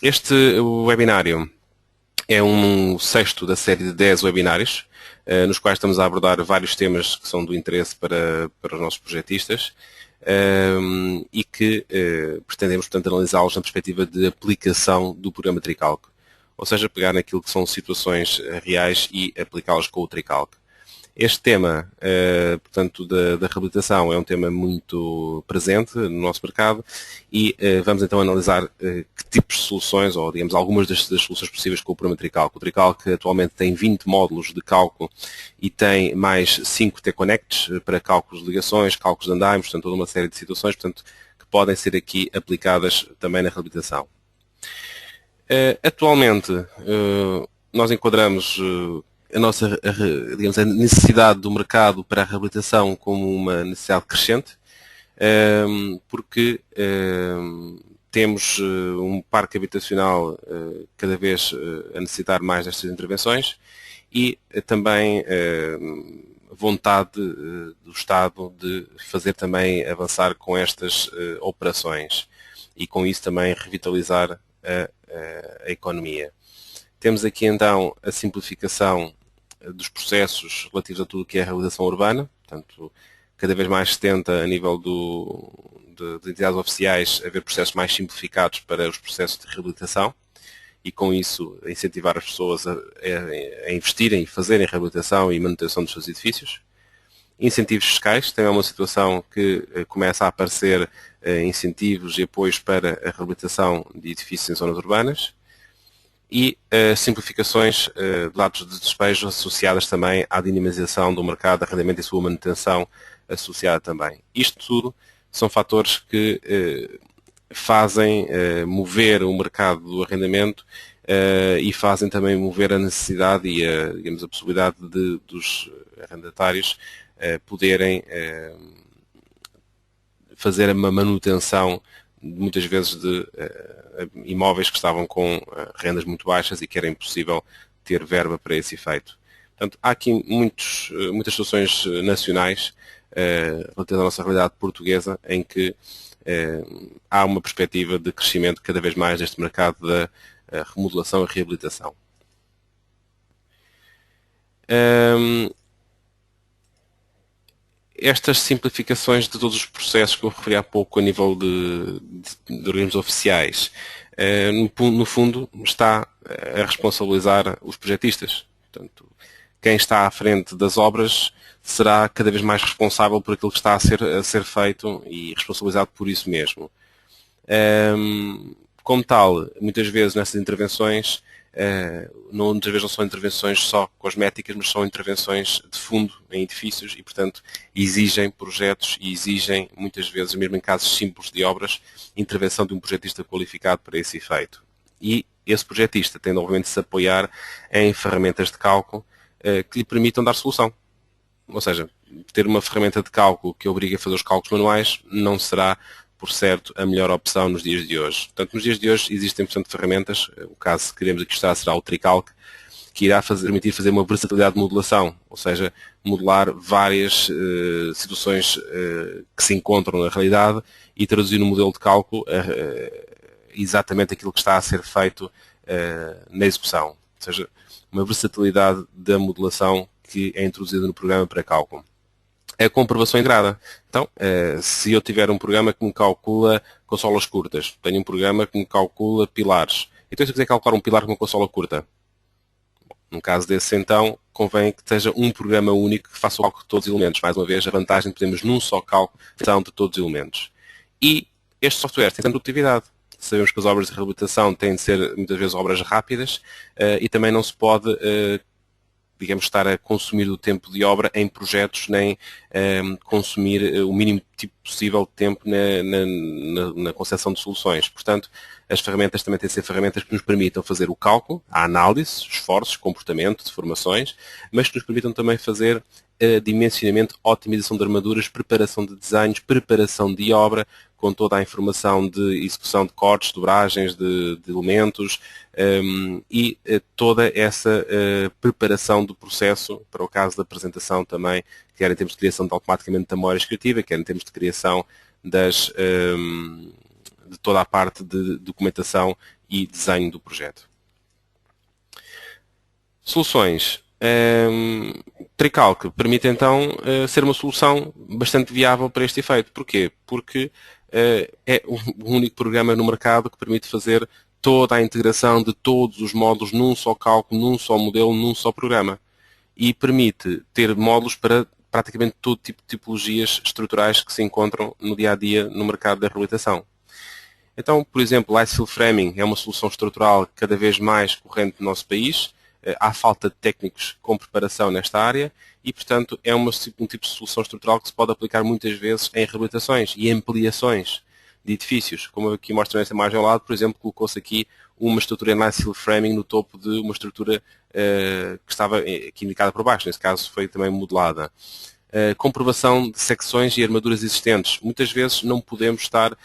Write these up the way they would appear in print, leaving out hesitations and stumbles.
Este webinário é um sexto da série de 10 webinários, nos quais estamos a abordar vários temas que são do interesse para os nossos projetistas e que pretendemos, portanto, analisá-los na perspectiva de aplicação do programa Tricalc. Ou seja, pegar naquilo que são situações reais e aplicá-las com o Tricalc. Este tema, portanto, da reabilitação é um tema muito presente no nosso mercado e vamos então analisar que tipos de soluções, ou digamos algumas das soluções possíveis com o programa Tricalc. O Tricalc atualmente tem 20 módulos de cálculo e tem mais 5 T-Connects para cálculos de ligações, cálculos de andaimes, portanto toda uma série de situações, portanto, que podem ser aqui aplicadas também na reabilitação. Atualmente, nós enquadramos a nossa, digamos, a necessidade do mercado para a reabilitação como uma necessidade crescente, porque temos um parque habitacional cada vez a necessitar mais destas intervenções e também vontade do Estado de fazer também avançar com estas operações e com isso também revitalizar a economia. Temos aqui então a simplificação dos processos relativos a tudo o que é a realização urbana, portanto, cada vez mais se tenta a nível de entidades oficiais haver processos mais simplificados para os processos de reabilitação e com isso incentivar as pessoas a investirem e fazerem reabilitação e manutenção dos seus edifícios. Incentivos fiscais, também é uma situação que começa a aparecer incentivos e apoios para a reabilitação de edifícios em zonas urbanas e simplificações de dados de despejo associadas também à dinamização do mercado de arrendamento e sua manutenção associada também. Isto tudo são fatores que fazem mover o mercado do arrendamento e fazem também mover a necessidade e digamos, a possibilidade dos arrendatários poderem fazer uma manutenção muitas vezes de imóveis que estavam com rendas muito baixas e que era impossível ter verba para esse efeito. Portanto, há aqui muitas soluções nacionais relativas à nossa realidade portuguesa em que há uma perspectiva de crescimento cada vez mais deste mercado da remodelação e reabilitação. Estas simplificações de todos os processos que eu referi há pouco a nível de organismos oficiais, no fundo, está a responsabilizar os projetistas. Portanto, quem está à frente das obras será cada vez mais responsável por aquilo que está a ser feito e responsabilizado por isso mesmo. Como tal, muitas vezes nessas intervenções, muitas vezes não são intervenções só cosméticas, mas são intervenções de fundo em edifícios e, portanto, exigem projetos e exigem, muitas vezes, mesmo em casos simples de obras, intervenção de um projetista qualificado para esse efeito. E esse projetista tem, obviamente, de se apoiar em ferramentas de cálculo que lhe permitam dar solução. Ou seja, ter uma ferramenta de cálculo que obriga a fazer os cálculos manuais não será, por certo, a melhor opção nos dias de hoje. Portanto, nos dias de hoje existem, portanto, ferramentas, o caso que queremos aqui estar será o Tricalc, que irá permitir fazer uma versatilidade de modelação, ou seja, modelar várias situações que se encontram na realidade e traduzir no modelo de cálculo exatamente aquilo que está a ser feito na execução. Ou seja, uma versatilidade da modelação que é introduzida no programa para cálculo. A comprovação integrada. Então, se eu tiver um programa que me calcula consolas curtas, tenho um programa que me calcula pilares. Então, se eu quiser calcular um pilar com uma consola curta, no caso desse, então, convém que seja um programa único que faça o cálculo de todos os elementos. Mais uma vez, a vantagem de termos num só cálculo de todos os elementos. E este software tem produtividade. Sabemos que as obras de reabilitação têm de ser, muitas vezes, obras rápidas e também não se pode digamos, estar a consumir o tempo de obra em projetos, nem consumir o mínimo tipo possível de tempo na concepção de soluções. Portanto, as ferramentas também têm de ser ferramentas que nos permitam fazer o cálculo, a análise, esforços, comportamento, deformações, mas que nos permitam também fazer dimensionamento, otimização de armaduras, preparação de desenhos, preparação de obra, com toda a informação de execução de cortes, dobragens, de elementos e toda essa preparação do processo para o caso da apresentação também, quer em termos de criação automaticamente da memória escritiva, quer em termos de criação de toda a parte de documentação e desenho do projeto. Soluções. Tricalc permite então ser uma solução bastante viável para este efeito. Porquê? Porque é o único programa no mercado que permite fazer toda a integração de todos os módulos num só cálculo, num só modelo, num só programa. E permite ter módulos para praticamente todo tipo de tipologias estruturais que se encontram no dia-a-dia no mercado da reabilitação. Então, por exemplo, Light Field Framing é uma solução estrutural cada vez mais corrente no nosso país. Há falta de técnicos com preparação nesta área e, portanto, é um tipo de solução estrutural que se pode aplicar muitas vezes em reabilitações e ampliações de edifícios. Como aqui mostra nesta imagem ao lado, por exemplo, colocou-se aqui uma estrutura em Light Field Framing no topo de uma estrutura que estava aqui indicada por baixo. Nesse caso, foi também modelada. Comprovação de secções e armaduras existentes. Muitas vezes não podemos estar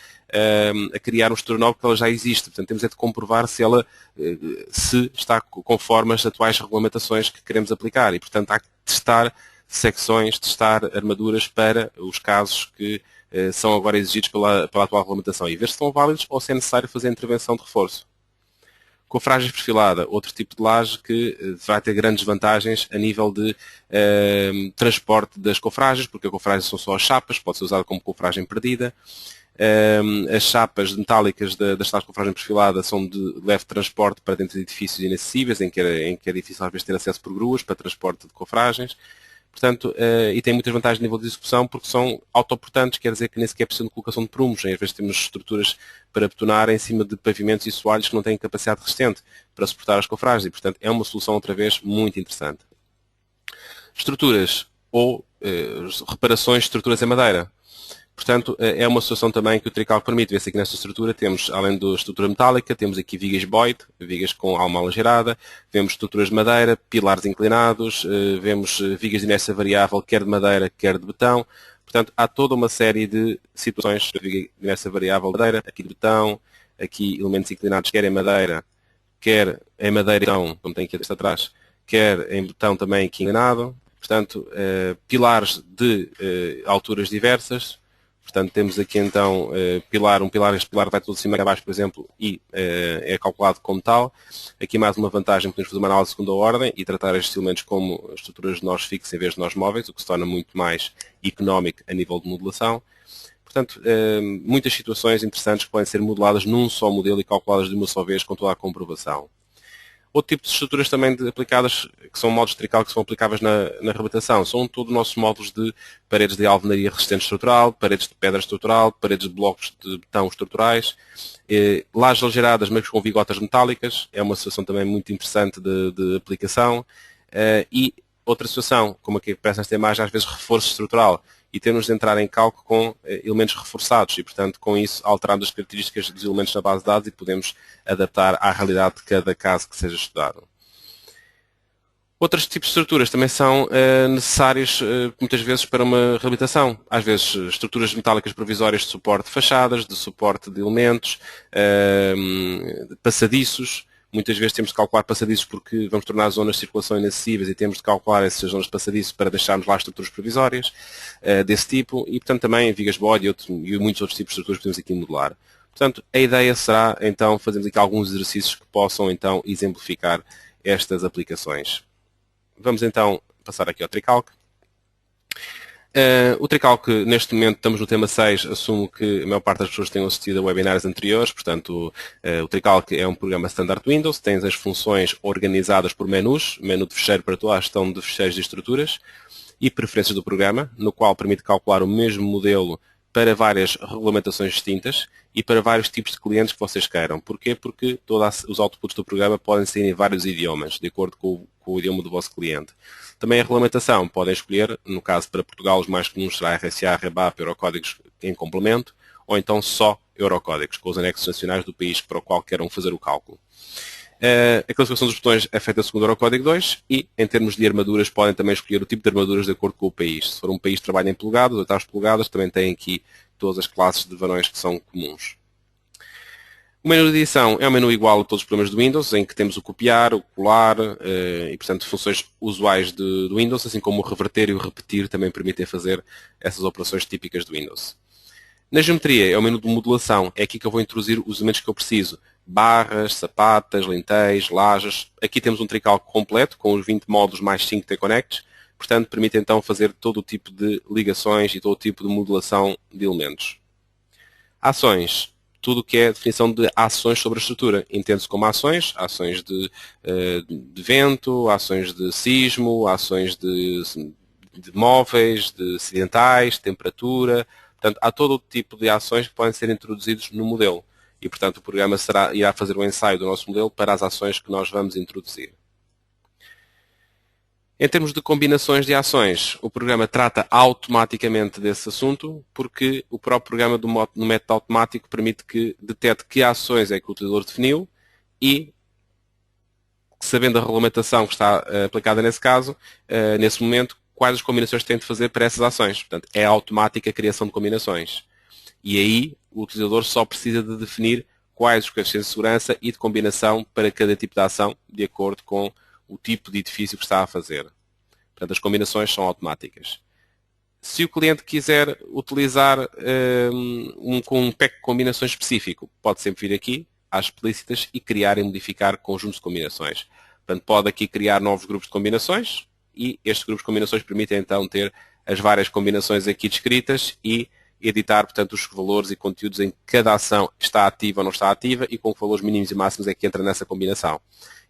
a criar uma estrutura nova porque ela já existe. Portanto, temos de comprovar se ela se está conforme as atuais regulamentações que queremos aplicar. E, portanto, há que testar secções, testar armaduras para os casos que são agora exigidos pela atual regulamentação e ver se estão válidos ou se é necessário fazer intervenção de reforço. Cofragem perfilada, outro tipo de laje que vai ter grandes vantagens a nível de transporte das cofragens, porque a cofragem são só as chapas, pode ser usada como cofragem perdida. As chapas metálicas das tais cofragem perfilada são de leve transporte para dentro de edifícios inacessíveis, em que é difícil às vezes ter acesso por gruas para transporte de cofragens. Portanto, e tem muitas vantagens a nível de execução porque são autoportantes, quer dizer que nem sequer precisam de colocação de prumos. Às vezes temos estruturas para betonar em cima de pavimentos e soalhos que não têm capacidade resistente para suportar as cofragens e, portanto, é uma solução, outra vez, muito interessante. Estruturas ou reparações de estruturas em madeira. Portanto, é uma solução também que o Tricalc permite. Vê-se aqui nesta estrutura, temos, além da estrutura metálica, temos aqui vigas Boyd, vigas com alma gerada, vemos estruturas de madeira, pilares inclinados, vemos vigas de inércia variável, quer de madeira, quer de betão. Portanto, há toda uma série de situações de viga de inércia variável de madeira, aqui de betão, aqui elementos inclinados, quer em madeira, como tem aqui atrás, quer em betão também aqui inclinado. Portanto, pilares de alturas diversas. Portanto, temos aqui então este pilar vai todo de cima a baixo, por exemplo, e é calculado como tal. Aqui mais uma vantagem, podemos fazer uma análise de segunda ordem e tratar estes elementos como estruturas de nós fixos em vez de nós móveis, o que se torna muito mais económico a nível de modelação. Portanto, muitas situações interessantes que podem ser modeladas num só modelo e calculadas de uma só vez com toda a comprovação. Outro tipo de estruturas também aplicadas, que são módulos de Tricalc que são aplicáveis na reabilitação, são todos os nossos módulos de paredes de alvenaria resistente estrutural, paredes de pedra estrutural, paredes de blocos de betão estruturais, lajes algeradas, mas com vigotas metálicas, é uma situação também muito interessante de aplicação, e outra situação, como aqui aparece nesta imagem, às vezes reforço estrutural, e temos de entrar em cálculo com elementos reforçados e, portanto, com isso alteramos as características dos elementos na base de dados e podemos adaptar à realidade de cada caso que seja estudado. Outros tipos de estruturas também são necessárias muitas vezes para uma reabilitação. Às vezes estruturas metálicas provisórias de suporte de fachadas, de suporte de elementos, passadiços. Muitas vezes temos de calcular passadiços porque vamos tornar zonas de circulação inacessíveis e temos de calcular essas zonas de passadiço para deixarmos lá estruturas provisórias desse tipo e, portanto, também vigas body e muitos outros tipos de estruturas que podemos aqui modelar. Portanto, a ideia será, então, fazermos aqui alguns exercícios que possam, então, exemplificar estas aplicações. Vamos, então, passar aqui ao Tricalc. O Tricalc, neste momento, estamos no tema 6, assumo que a maior parte das pessoas tenham assistido a webinars anteriores, portanto, o Tricalc é um programa standard Windows, tem as funções organizadas por menus, menu de fecheiro para toda a gestão de fecheiros e estruturas, e preferências do programa, no qual permite calcular o mesmo modelo para várias regulamentações distintas e para vários tipos de clientes que vocês queiram. Porquê? Porque todos os outputs do programa podem ser em vários idiomas, de acordo com o idioma do vosso cliente. Também a regulamentação, podem escolher, no caso para Portugal, os mais comuns será RSA, REBAP, Eurocódigos em complemento, ou então só Eurocódigos, com os anexos nacionais do país para o qual queiram fazer o cálculo. A classificação dos botões é feita segundo o Eurocódigo 2 e, em termos de armaduras, podem também escolher o tipo de armaduras de acordo com o país. Se for um país que trabalha em polegadas, 8 polegadas, também tem aqui todas as classes de varões que são comuns. O menu de edição é um menu igual a todos os programas do Windows, em que temos o copiar, o colar e, portanto, funções usuais do Windows, assim como o reverter e o repetir também permitem fazer essas operações típicas do Windows. Na geometria é o menu de modulação, é aqui que eu vou introduzir os elementos que eu preciso. Barras, sapatas, lentéis, lajes. Aqui temos um tricálculo completo com os 20 módulos mais 5 T-Connects. Portanto, permite então fazer todo o tipo de ligações e todo o tipo de modulação de elementos. Ações. Tudo o que é definição de ações sobre a estrutura. Entende-se como ações de vento, ações de sismo, ações de móveis, de acidentais, temperatura. Portanto, há todo o tipo de ações que podem ser introduzidos no modelo. E, portanto, o programa irá fazer um ensaio do nosso modelo para as ações que nós vamos introduzir. Em termos de combinações de ações, o programa trata automaticamente desse assunto, porque o próprio programa no método automático permite que detecte que ações é que o utilizador definiu e, sabendo a regulamentação que está aplicada nesse caso, nesse momento, quais as combinações tem de fazer para essas ações. Portanto, é automática a criação de combinações. E aí, o utilizador só precisa de definir quais os coeficientes de segurança e de combinação para cada tipo de ação, de acordo com o tipo de edifício que está a fazer. Portanto, as combinações são automáticas. Se o cliente quiser utilizar com um pack de combinações específico, pode sempre vir aqui, às explícitas, e criar e modificar conjuntos de combinações. Portanto, pode aqui criar novos grupos de combinações e estes grupos de combinações permitem então ter as várias combinações aqui descritas e editar, portanto, os valores e conteúdos em cada ação está ativa ou não está ativa e com que valores mínimos e máximos é que entra nessa combinação.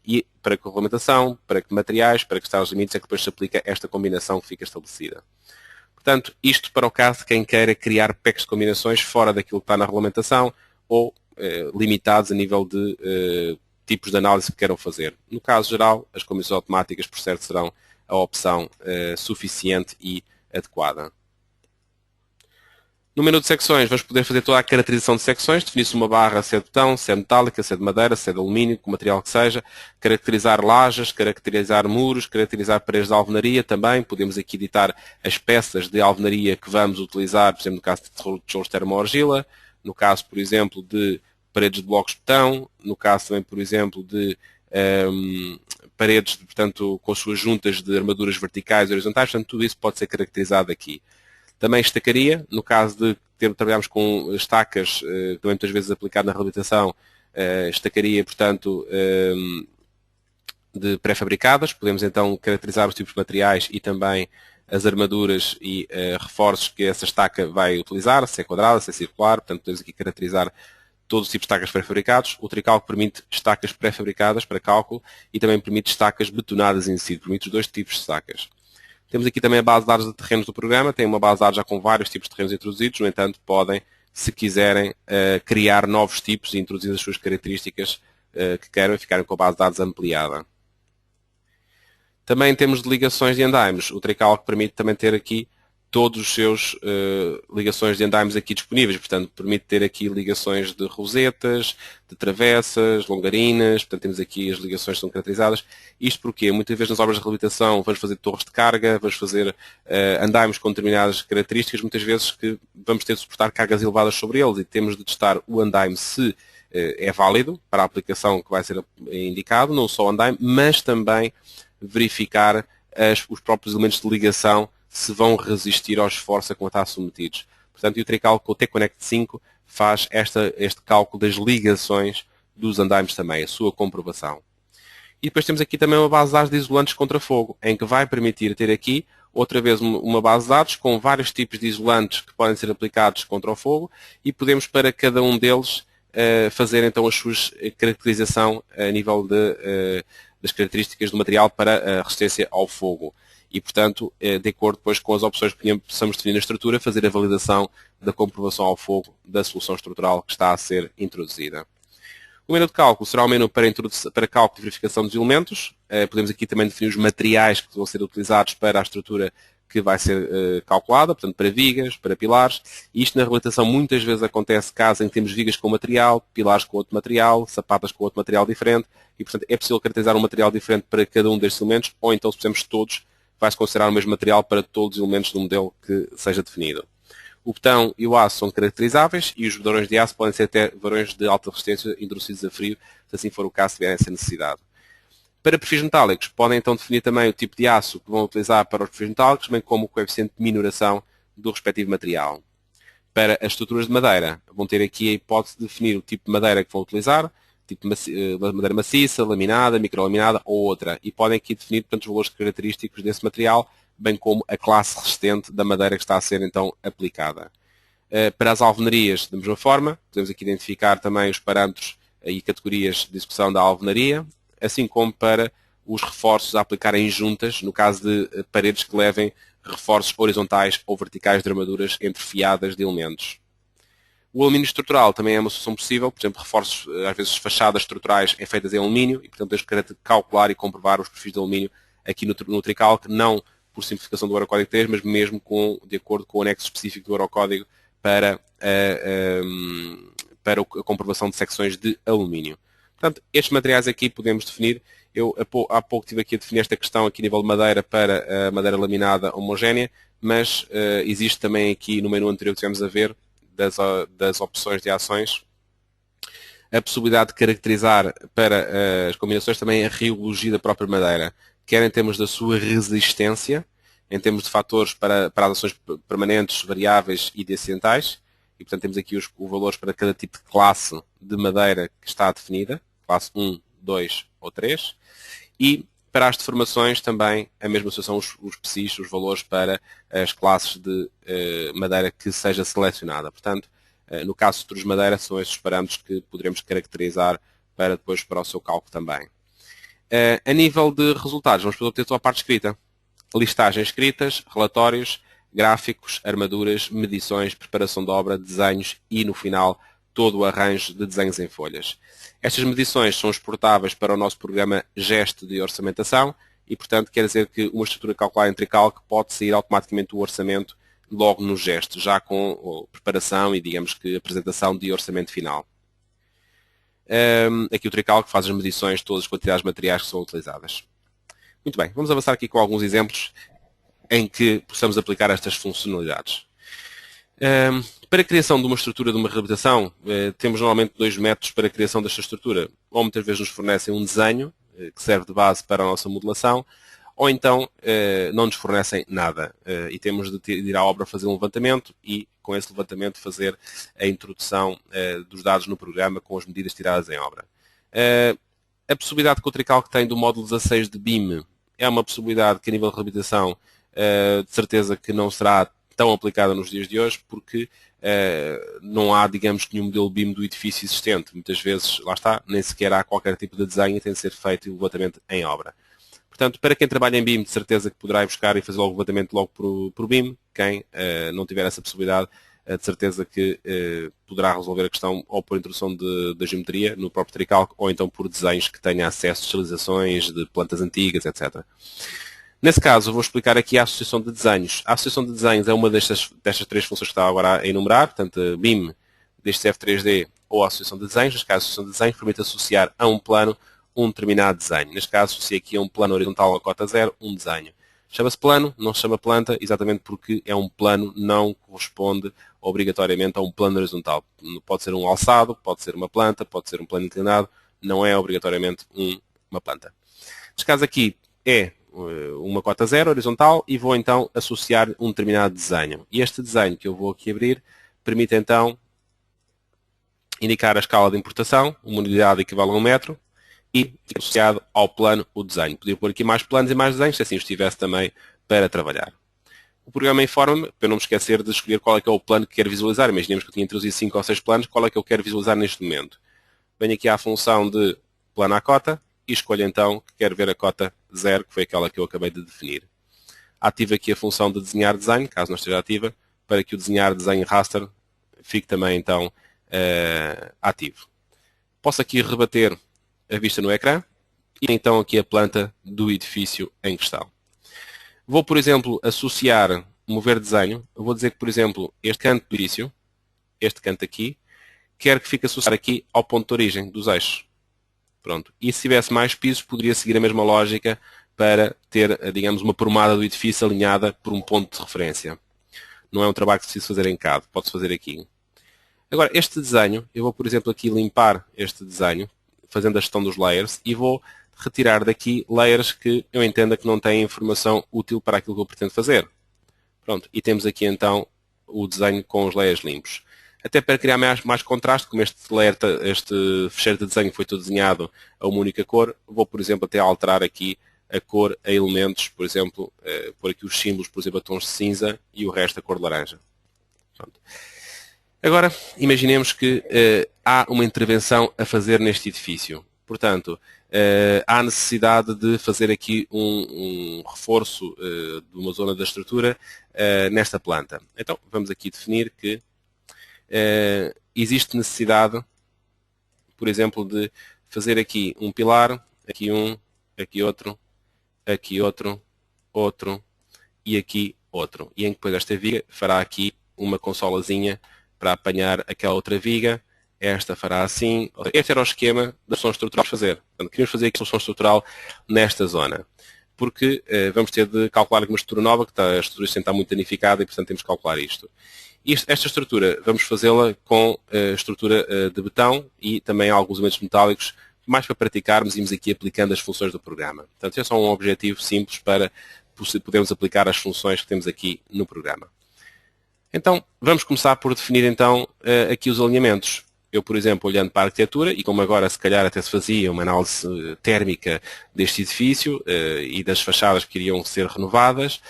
E para que regulamentação, para que materiais, para que os limites é que depois se aplica esta combinação que fica estabelecida. Portanto, isto para o caso de quem queira criar packs de combinações fora daquilo que está na regulamentação ou limitados a nível de tipos de análise que queiram fazer. No caso geral, as combinações automáticas, por certo, serão a opção suficiente e adequada. No menu de secções, vamos poder fazer toda a caracterização de secções, definir-se uma barra, se é de betão, se é metálica, se é de madeira, se é de alumínio, com o material que seja, caracterizar lajes, caracterizar muros, caracterizar paredes de alvenaria também, podemos aqui editar as peças de alvenaria que vamos utilizar, por exemplo, no caso de tijolos termo-argila, no caso, por exemplo, de paredes de blocos de betão, no caso também, por exemplo, de paredes, portanto, com suas juntas de armaduras verticais e horizontais, portanto, tudo isso pode ser caracterizado aqui. Também estacaria, no caso de trabalharmos com estacas, também muitas vezes aplicado na reabilitação, estacaria, portanto, de pré-fabricadas. Podemos então caracterizar os tipos de materiais e também as armaduras e reforços que essa estaca vai utilizar, se é quadrada, se é circular, portanto podemos aqui caracterizar todos os tipos de estacas pré-fabricados. O tricálculo permite estacas pré-fabricadas para cálculo e também permite estacas betonadas em si, permite os dois tipos de estacas. Temos aqui também a base de dados de terrenos do programa, tem uma base de dados já com vários tipos de terrenos introduzidos, no entanto podem, se quiserem, criar novos tipos e introduzir as suas características que queiram e ficarem com a base de dados ampliada. Também temos de ligações de andaimes, o tricálculo permite também ter aqui todos os seus ligações de andaimes aqui disponíveis, portanto permite ter aqui ligações de rosetas, de travessas, longarinas, portanto temos aqui as ligações que são caracterizadas. Isto porque muitas vezes nas obras de reabilitação vamos fazer torres de carga, vamos fazer andaimes com determinadas características, muitas vezes que vamos ter de suportar cargas elevadas sobre eles e temos de testar o andaime se é válido para a aplicação que vai ser indicado, não só o andaime, mas também verificar os próprios elementos de ligação se vão resistir ao esforço a que estão submetidos. Portanto, o tricálculo T-Connect 5 faz este cálculo das ligações dos andaimes também, a sua comprovação. E depois temos aqui também uma base de dados de isolantes contra fogo, em que vai permitir ter aqui, outra vez, uma base de dados com vários tipos de isolantes que podem ser aplicados contra o fogo e podemos, para cada um deles, fazer então a sua caracterização a nível das características do material para a resistência ao fogo. E, portanto, de acordo depois com as opções que possamos definir na estrutura, fazer a validação da comprovação ao fogo da solução estrutural que está a ser introduzida. O menu de cálculo será o menu para cálculo e verificação dos elementos. Podemos aqui também definir os materiais que vão ser utilizados para a estrutura que vai ser calculada, portanto, para vigas, para pilares. E isto na reabilitação muitas vezes acontece caso em que temos vigas com um material, pilares com outro material, sapatas com outro material diferente. E, portanto, é possível caracterizar um material diferente para cada um destes elementos, ou então, se pusermos todos, vai-se considerar o mesmo material para todos os elementos do modelo que seja definido. O betão e o aço são caracterizáveis e os varões de aço podem ser até varões de alta resistência introduzidos a frio, se assim for o caso, se tiverem essa necessidade. Para perfis metálicos, podem então definir também o tipo de aço que vão utilizar para os perfis metálicos, bem como o coeficiente de minoração do respectivo material. Para as estruturas de madeira, vão ter aqui a hipótese de definir o tipo de madeira que vão utilizar, tipo de madeira maciça, laminada, microlaminada ou outra. E podem aqui definir, portanto, os valores característicos desse material, bem como a classe resistente da madeira que está a ser, então, aplicada. Para as alvenarias, da mesma forma, podemos aqui identificar também os parâmetros e categorias de execução da alvenaria, assim como para os reforços a aplicar em juntas, no caso de paredes que levem reforços horizontais ou verticais de armaduras entre fiadas de elementos. O alumínio estrutural também é uma solução possível, por exemplo, reforços, às vezes fachadas estruturais feitas em alumínio, e portanto temos que calcular e comprovar os perfis de alumínio aqui no Tricalc, não por simplificação do Eurocódigo 3, mas mesmo de acordo com o anexo específico do Eurocódigo para a comprovação de secções de alumínio. Portanto, estes materiais aqui podemos definir. Eu há pouco estive aqui a definir esta questão aqui a nível de madeira para a madeira laminada homogénea, mas existe também aqui no menu anterior que tivemos a ver das opções de ações a possibilidade de caracterizar para as combinações também a riologia da própria madeira, quer em termos da sua resistência, em termos de fatores para as ações permanentes, variáveis e acidentais, e portanto temos aqui os valores para cada tipo de classe de madeira que está definida, classe 1, 2 ou 3, e para as deformações também a mesma situação, os PSIs, os valores para as classes de madeira que seja selecionada. Portanto, no caso de estruturas de madeira, são estes parâmetros que poderemos caracterizar para depois para o seu cálculo também. A nível de resultados, vamos para obter a parte escrita. Listagens escritas, relatórios, gráficos, armaduras, medições, preparação de obra, desenhos e, no final, todo o arranjo de desenhos em folhas. Estas medições são exportáveis para o nosso programa GEST de orçamentação e, portanto, quer dizer que uma estrutura calculada em Tricalc pode sair automaticamente do orçamento logo no GEST, já com preparação e, digamos que, apresentação de orçamento final. Aqui o Tricalc faz as medições de todas as quantidades de materiais que são utilizadas. Muito bem, vamos avançar aqui com alguns exemplos em que possamos aplicar estas funcionalidades. Para a criação de uma estrutura de uma reabilitação, temos normalmente dois métodos para a criação desta estrutura. Ou muitas vezes nos fornecem um desenho, que serve de base para a nossa modelação, ou então não nos fornecem nada. E temos de ir à obra fazer um levantamento e, com esse levantamento, fazer a introdução dos dados no programa com as medidas tiradas em obra. A possibilidade que o Tricalc tem do módulo 16 de BIM é uma possibilidade que, a nível de reabilitação, de certeza que não será tão aplicada nos dias de hoje, porque não há, digamos, nenhum modelo BIM do edifício existente. Muitas vezes, lá está, nem sequer há qualquer tipo de desenho e tem de ser feito o levantamento em obra. Portanto, para quem trabalha em BIM, de certeza que poderá ir buscar e fazer o levantamento logo por BIM. Quem não tiver essa possibilidade, de certeza que poderá resolver a questão ou por introdução da geometria no próprio Tricalc, ou então por desenhos que tenha acesso a socializações de plantas antigas, etc. Nesse caso, eu vou explicar aqui a associação de desenhos. A associação de desenhos é uma destas três funções que está agora a enumerar, portanto, BIM, DXF 3D ou a associação de desenhos. Neste caso, a associação de desenhos permite associar a um plano um determinado desenho. Neste caso, associa aqui a um plano horizontal a cota 0, um desenho. Chama-se plano, não se chama planta, exatamente porque é um plano, não corresponde obrigatoriamente a um plano horizontal. Pode ser um alçado, pode ser uma planta, pode ser um plano inclinado, não é obrigatoriamente uma planta. Neste caso aqui é uma cota 0 horizontal e vou então associar um determinado desenho. E este desenho que eu vou aqui abrir permite então indicar a escala de importação, uma unidade equivale a 1 metro, e associado ao plano o desenho. Podia pôr aqui mais planos e mais desenhos, se assim os tivesse também para trabalhar. O programa informa-me, para eu não me esquecer de escolher qual é que é o plano que quero visualizar. Imaginemos que eu tinha introduzido 5 ou 6 planos, qual é que eu quero visualizar neste momento. Venho aqui à função de plano à cota e escolho então que quero ver a cota 0, que foi aquela que eu acabei de definir. Ativo aqui a função de desenhar desenho, caso não esteja ativa, para que o desenhar desenho raster fique também então ativo. Posso aqui rebater a vista no ecrã e então aqui a planta do edifício em questão. Vou, por exemplo, associar, mover desenho. Eu vou dizer que, por exemplo, este canto do edifício, este canto aqui, quero que fique associado aqui ao ponto de origem dos eixos. Pronto. E se tivesse mais pisos, poderia seguir a mesma lógica para ter, digamos, uma promada do edifício alinhada por um ponto de referência. Não é um trabalho que se precisa fazer em CAD, pode-se fazer aqui. Agora, este desenho, eu vou, por exemplo, aqui limpar este desenho, fazendo a gestão dos layers, e vou retirar daqui layers que eu entenda que não têm informação útil para aquilo que eu pretendo fazer. Pronto, e temos aqui então o desenho com os layers limpos. Até para criar mais contraste, como este fecheiro de desenho foi todo desenhado a uma única cor, vou, por exemplo, até alterar aqui a cor a elementos, por exemplo, pôr aqui os símbolos, por exemplo, a tons de cinza e o resto a cor de laranja. Pronto. Agora, imaginemos que há uma intervenção a fazer neste edifício. Portanto, há necessidade de fazer aqui um reforço de uma zona da estrutura nesta planta. Então, vamos aqui definir que existe necessidade, por exemplo, de fazer aqui um pilar, aqui um, aqui outro, outro e aqui outro. E em que depois esta viga fará aqui uma consolazinha para apanhar aquela outra viga. Esta fará assim. Este era o esquema da solução estrutural a fazer. Portanto, queríamos fazer aqui a solução estrutural nesta zona. Porque vamos ter de calcular uma estrutura nova, que a estrutura está muito danificada e, portanto, temos que calcular isto. Esta estrutura, vamos fazê-la com a estrutura de betão e também alguns elementos metálicos, mais para praticarmos e irmos aqui aplicando as funções do programa. Portanto, é só um objetivo simples para podermos aplicar as funções que temos aqui no programa. Então, vamos começar por definir então aqui os alinhamentos. Eu, por exemplo, olhando para a arquitetura, e como agora se calhar até se fazia uma análise térmica deste edifício e das fachadas que iriam ser renovadas,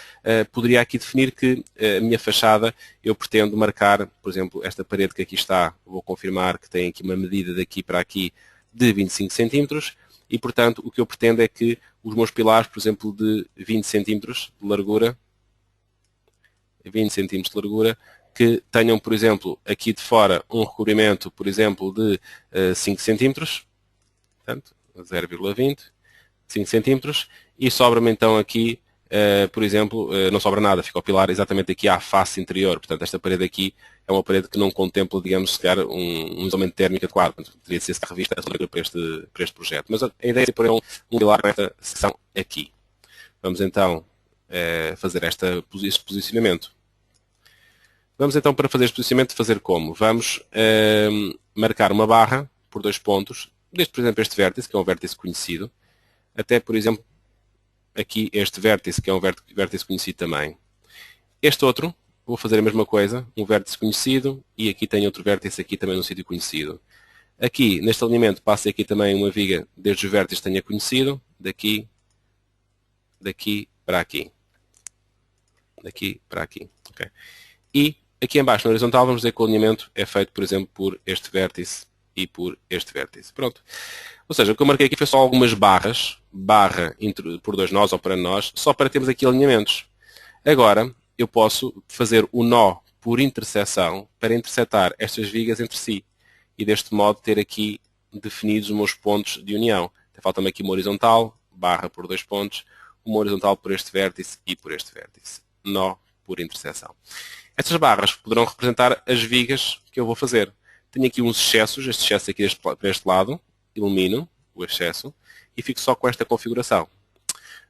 poderia aqui definir que a minha fachada eu pretendo marcar, por exemplo, esta parede que aqui está, vou confirmar que tem aqui uma medida daqui para aqui de 25 cm, e portanto o que eu pretendo é que os meus pilares, por exemplo, de 20 cm de largura, que tenham, por exemplo, aqui de fora um recobrimento, por exemplo, de 5 cm, portanto, 0,20, 5 cm, e sobra-me então aqui, por exemplo, não sobra nada, fica o pilar exatamente aqui à face interior. Portanto, esta parede aqui é uma parede que não contempla, digamos, sequer um isolamento térmico adequado. Portanto, teria de ser revista para este projeto. Mas a ideia é pôr um pilar nesta seção aqui. Vamos então fazer este posicionamento. Vamos então, para fazer este posicionamento, fazer como? Vamos marcar uma barra por 2 pontos, desde, por exemplo, este vértice, que é um vértice conhecido, até, por exemplo, aqui este vértice, que é um vértice conhecido também. Este outro, vou fazer a mesma coisa, um vértice conhecido, e aqui tem outro vértice aqui também num sítio conhecido. Aqui, neste alinhamento, passa aqui também uma viga, desde os vértices tenha conhecido, daqui para aqui. Daqui para aqui. Okay. E aqui em baixo, na horizontal, vamos dizer que o alinhamento é feito, por exemplo, por este vértice e por este vértice. Pronto. Ou seja, o que eu marquei aqui foi só algumas barras, barra por 2 nós ou para nós, só para termos aqui alinhamentos. Agora, eu posso fazer o nó por interseção para intersetar estas vigas entre si. E deste modo ter aqui definidos os meus pontos de união. Falta-me aqui uma horizontal, barra por 2 pontos, uma horizontal por este vértice e por este vértice. Nó por interseção. Estas barras poderão representar as vigas que eu vou fazer. Tenho aqui uns excessos, este excesso aqui para este lado, ilumino o excesso e fico só com esta configuração.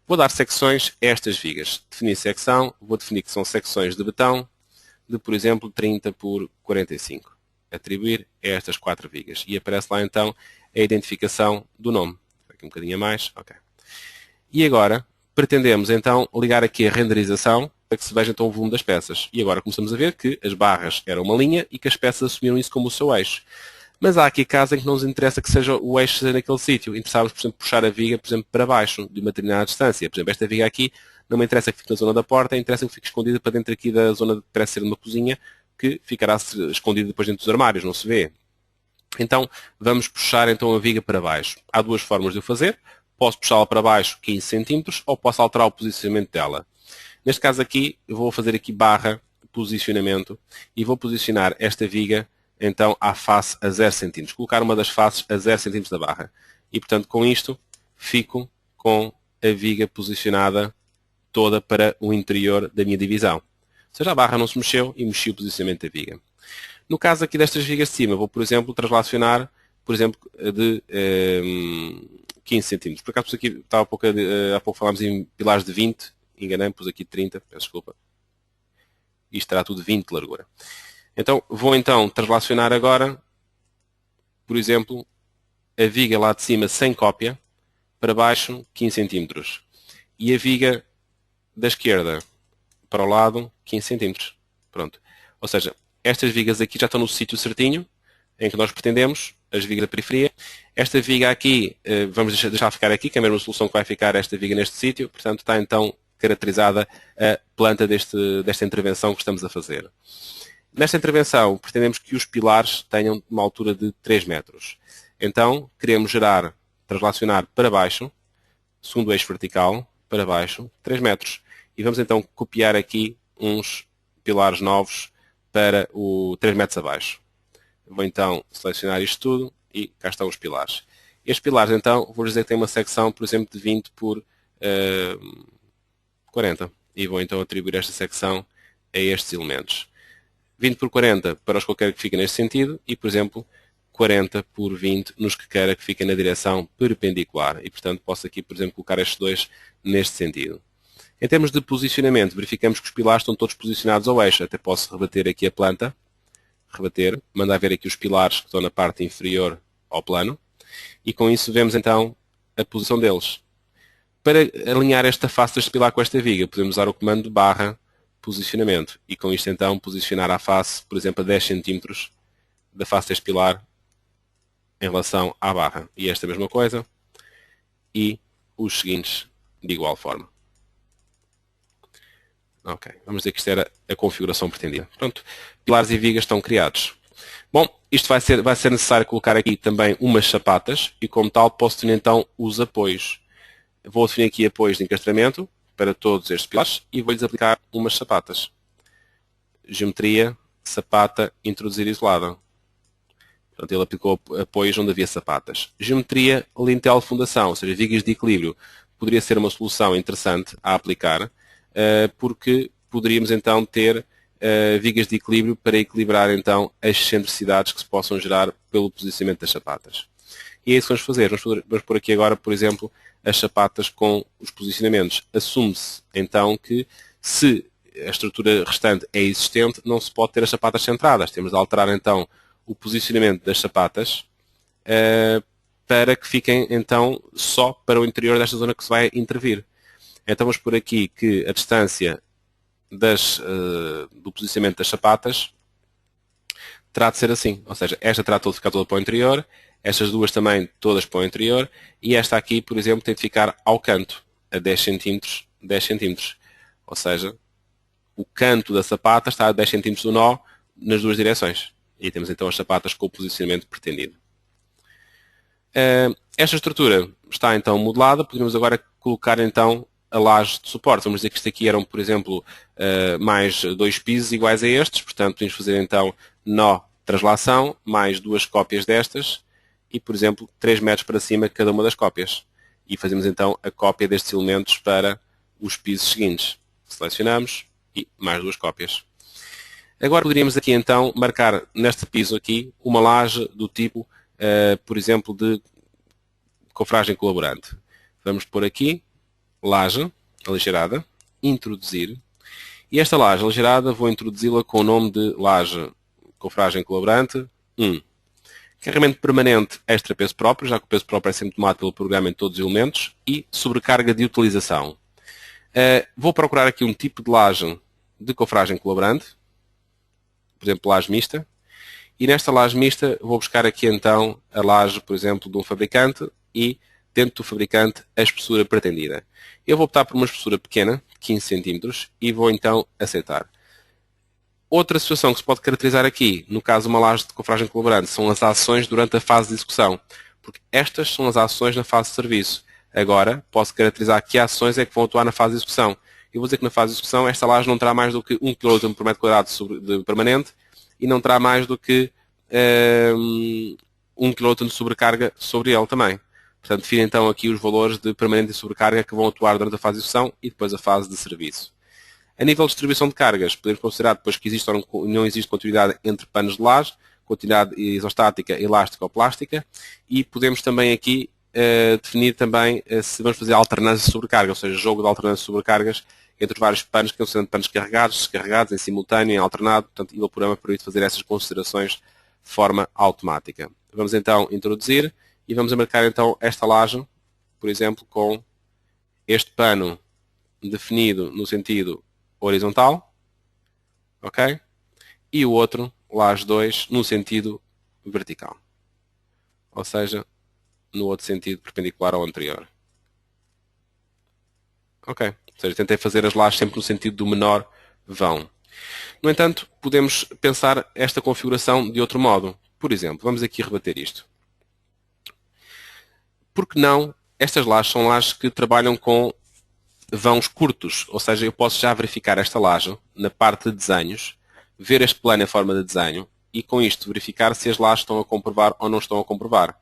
Vou dar secções a estas vigas. Definir secção, vou definir que são secções de betão, de, por exemplo, 30 por 45. Atribuir a estas 4 vigas. E aparece lá então a identificação do nome. Aqui um bocadinho a mais. Ok. E agora, pretendemos então ligar aqui a renderização para que se veja então o volume das peças. E agora começamos a ver que as barras eram uma linha e que as peças assumiram isso como o seu eixo. Mas há aqui casos em que não nos interessa que seja o eixo naquele sítio. Interessava-nos, por exemplo, puxar a viga, por exemplo, para baixo, de uma determinada distância. Por exemplo, esta viga aqui não me interessa que fique na zona da porta, interessa que fique escondida para dentro aqui da zona de parece ser uma cozinha, que ficará escondida depois dentro dos armários, não se vê. Então, vamos puxar então a viga para baixo. Há 2 formas de o fazer. Posso puxá-la para baixo 15 cm ou posso alterar o posicionamento dela. Neste caso aqui, eu vou fazer aqui barra posicionamento e vou posicionar esta viga então à face a 0 cm. Colocar uma das faces a 0 cm da barra. E portanto com isto fico com a viga posicionada toda para o interior da minha divisão. Ou seja, a barra não se mexeu e mexi o posicionamento da viga. No caso aqui destas vigas de cima, vou por exemplo translacionar, por exemplo, de 15 cm. Por acaso aqui estava há pouco falámos em pilares de 20, enganei-me, pus aqui 30, peço desculpa. Isto terá tudo 20 de largura. Então, vou então translacionar agora, por exemplo, a viga lá de cima sem cópia, para baixo 15 cm. E a viga da esquerda para o lado 15 cm. Pronto. Ou seja, estas vigas aqui já estão no sítio certinho em que nós pretendemos, as vigas da periferia. Esta viga aqui, vamos deixar ficar aqui, que é a mesma solução que vai ficar esta viga neste sítio. Portanto, está então caracterizada a planta desta intervenção que estamos a fazer. Nesta intervenção, pretendemos que os pilares tenham uma altura de 3 metros. Então, queremos translacionar para baixo, segundo o eixo vertical, para baixo, 3 metros. E vamos então copiar aqui uns pilares novos para o 3 metros abaixo. Vou então selecionar isto tudo e cá estão os pilares. Estes pilares então, vou dizer que tem uma secção, por exemplo, de 20 por 40. E vou então atribuir esta secção a estes elementos. 20 por 40 para os que eu quero que fiquem neste sentido e, por exemplo, 40 por 20 nos que quero que fiquem na direção perpendicular. E, portanto, posso aqui, por exemplo, colocar estes dois neste sentido. Em termos de posicionamento, verificamos que os pilares estão todos posicionados ao eixo. Até posso rebater aqui a planta. Rebater. Mandar ver aqui os pilares que estão na parte inferior ao plano. E com isso vemos então a posição deles. Para alinhar esta face deste pilar com esta viga, podemos usar o comando barra posicionamento. E com isto então posicionar a face, por exemplo, a 10 cm da face deste pilar em relação à barra. E esta mesma coisa. E os seguintes de igual forma. Ok, vamos dizer que isto era a configuração pretendida. Pronto, pilares e vigas estão criados. Bom, isto vai ser necessário colocar aqui também umas sapatas e como tal posso definir então os apoios. Vou definir aqui apoios de encastramento para todos estes pilares e vou-lhes aplicar umas sapatas. Geometria, sapata, introduzir isolada. Portanto, ele aplicou apoios onde havia sapatas. Geometria, lintel fundação, ou seja, vigas de equilíbrio. Poderia ser uma solução interessante a aplicar, porque poderíamos então ter vigas de equilíbrio para equilibrar então as excentricidades que se possam gerar pelo posicionamento das sapatas. E é isso que vamos fazer. Vamos pôr aqui agora, por exemplo, as sapatas com os posicionamentos. Assume-se então que se a estrutura restante é existente, não se pode ter as sapatas centradas. Temos de alterar então o posicionamento das sapatas para que fiquem então só para o interior desta zona que se vai intervir. Então vamos por aqui que a distância do posicionamento das sapatas terá de ser assim. Ou seja, esta terá de ficar toda para o interior, estas duas também todas para o interior, e esta aqui, por exemplo, tem de ficar ao canto, a 10 cm, 10 cm. Ou seja, o canto da sapata está a 10 cm do nó nas duas direções. E temos então as sapatas com o posicionamento pretendido. Esta estrutura está então modelada, podemos agora colocar então a laje de suporte. Vamos dizer que isto aqui eram, por exemplo, mais 2 pisos iguais a estes, portanto, podemos fazer então nó, translação, mais 2 cópias destas e, por exemplo, 3 metros para cima cada uma das cópias. E fazemos então a cópia destes elementos para os pisos seguintes. Selecionamos e mais 2 cópias. Agora poderíamos aqui então marcar neste piso aqui uma laje do tipo, por exemplo, de cofragem colaborante. Vamos pôr aqui laje aligeirada, introduzir, e esta laje aligeirada vou introduzi-la com o nome de laje cofragem colaborante 1. Carregamento permanente extra peso próprio, já que o peso próprio é sempre tomado pelo programa em todos os elementos, e sobrecarga de utilização. Vou procurar aqui um tipo de laje de cofragem colaborante, por exemplo, laje mista, e nesta laje mista vou buscar aqui então a laje, por exemplo, de um fabricante e dentro do fabricante a espessura pretendida. Eu vou optar por uma espessura pequena, 15 cm, e vou então aceitar. Outra situação que se pode caracterizar aqui, no caso de uma laje de cofragem colaborante, são as ações durante a fase de execução, porque estas são as ações na fase de serviço. Agora, posso caracterizar que ações é que vão atuar na fase de execução. Eu vou dizer que na fase de execução esta laje não terá mais do que 1 kg por metro quadrado de permanente e não terá mais do que 1 kg de sobrecarga sobre ele também. Portanto, define então aqui os valores de permanente e sobrecarga que vão atuar durante a fase de execução e depois a fase de serviço. A nível de distribuição de cargas, podemos considerar depois que existe ou não existe continuidade entre panos de laje, continuidade isostática, elástica ou plástica, e podemos também aqui definir também se vamos fazer alternância de sobrecarga, ou seja, jogo de alternância de sobrecargas entre os vários panos, que são panos carregados, descarregados, em simultâneo, em alternado, portanto, e o programa permite fazer essas considerações de forma automática. Vamos então introduzir e vamos marcar então esta laje, por exemplo, com este pano definido no sentido horizontal, ok? e o outro, laje 2, no sentido vertical. Ou seja, no outro sentido perpendicular ao anterior. Ok. Ou seja, tentei fazer as lajes sempre no sentido do menor vão. No entanto, podemos pensar esta configuração de outro modo. Por exemplo, vamos aqui rebater isto. Por que não? Estas lajes são lajes que trabalham com vãos curtos, ou seja, eu posso já verificar esta laje na parte de desenhos, ver este plano em forma de desenho e com isto verificar se as lajes estão a comprovar ou não estão a comprovar.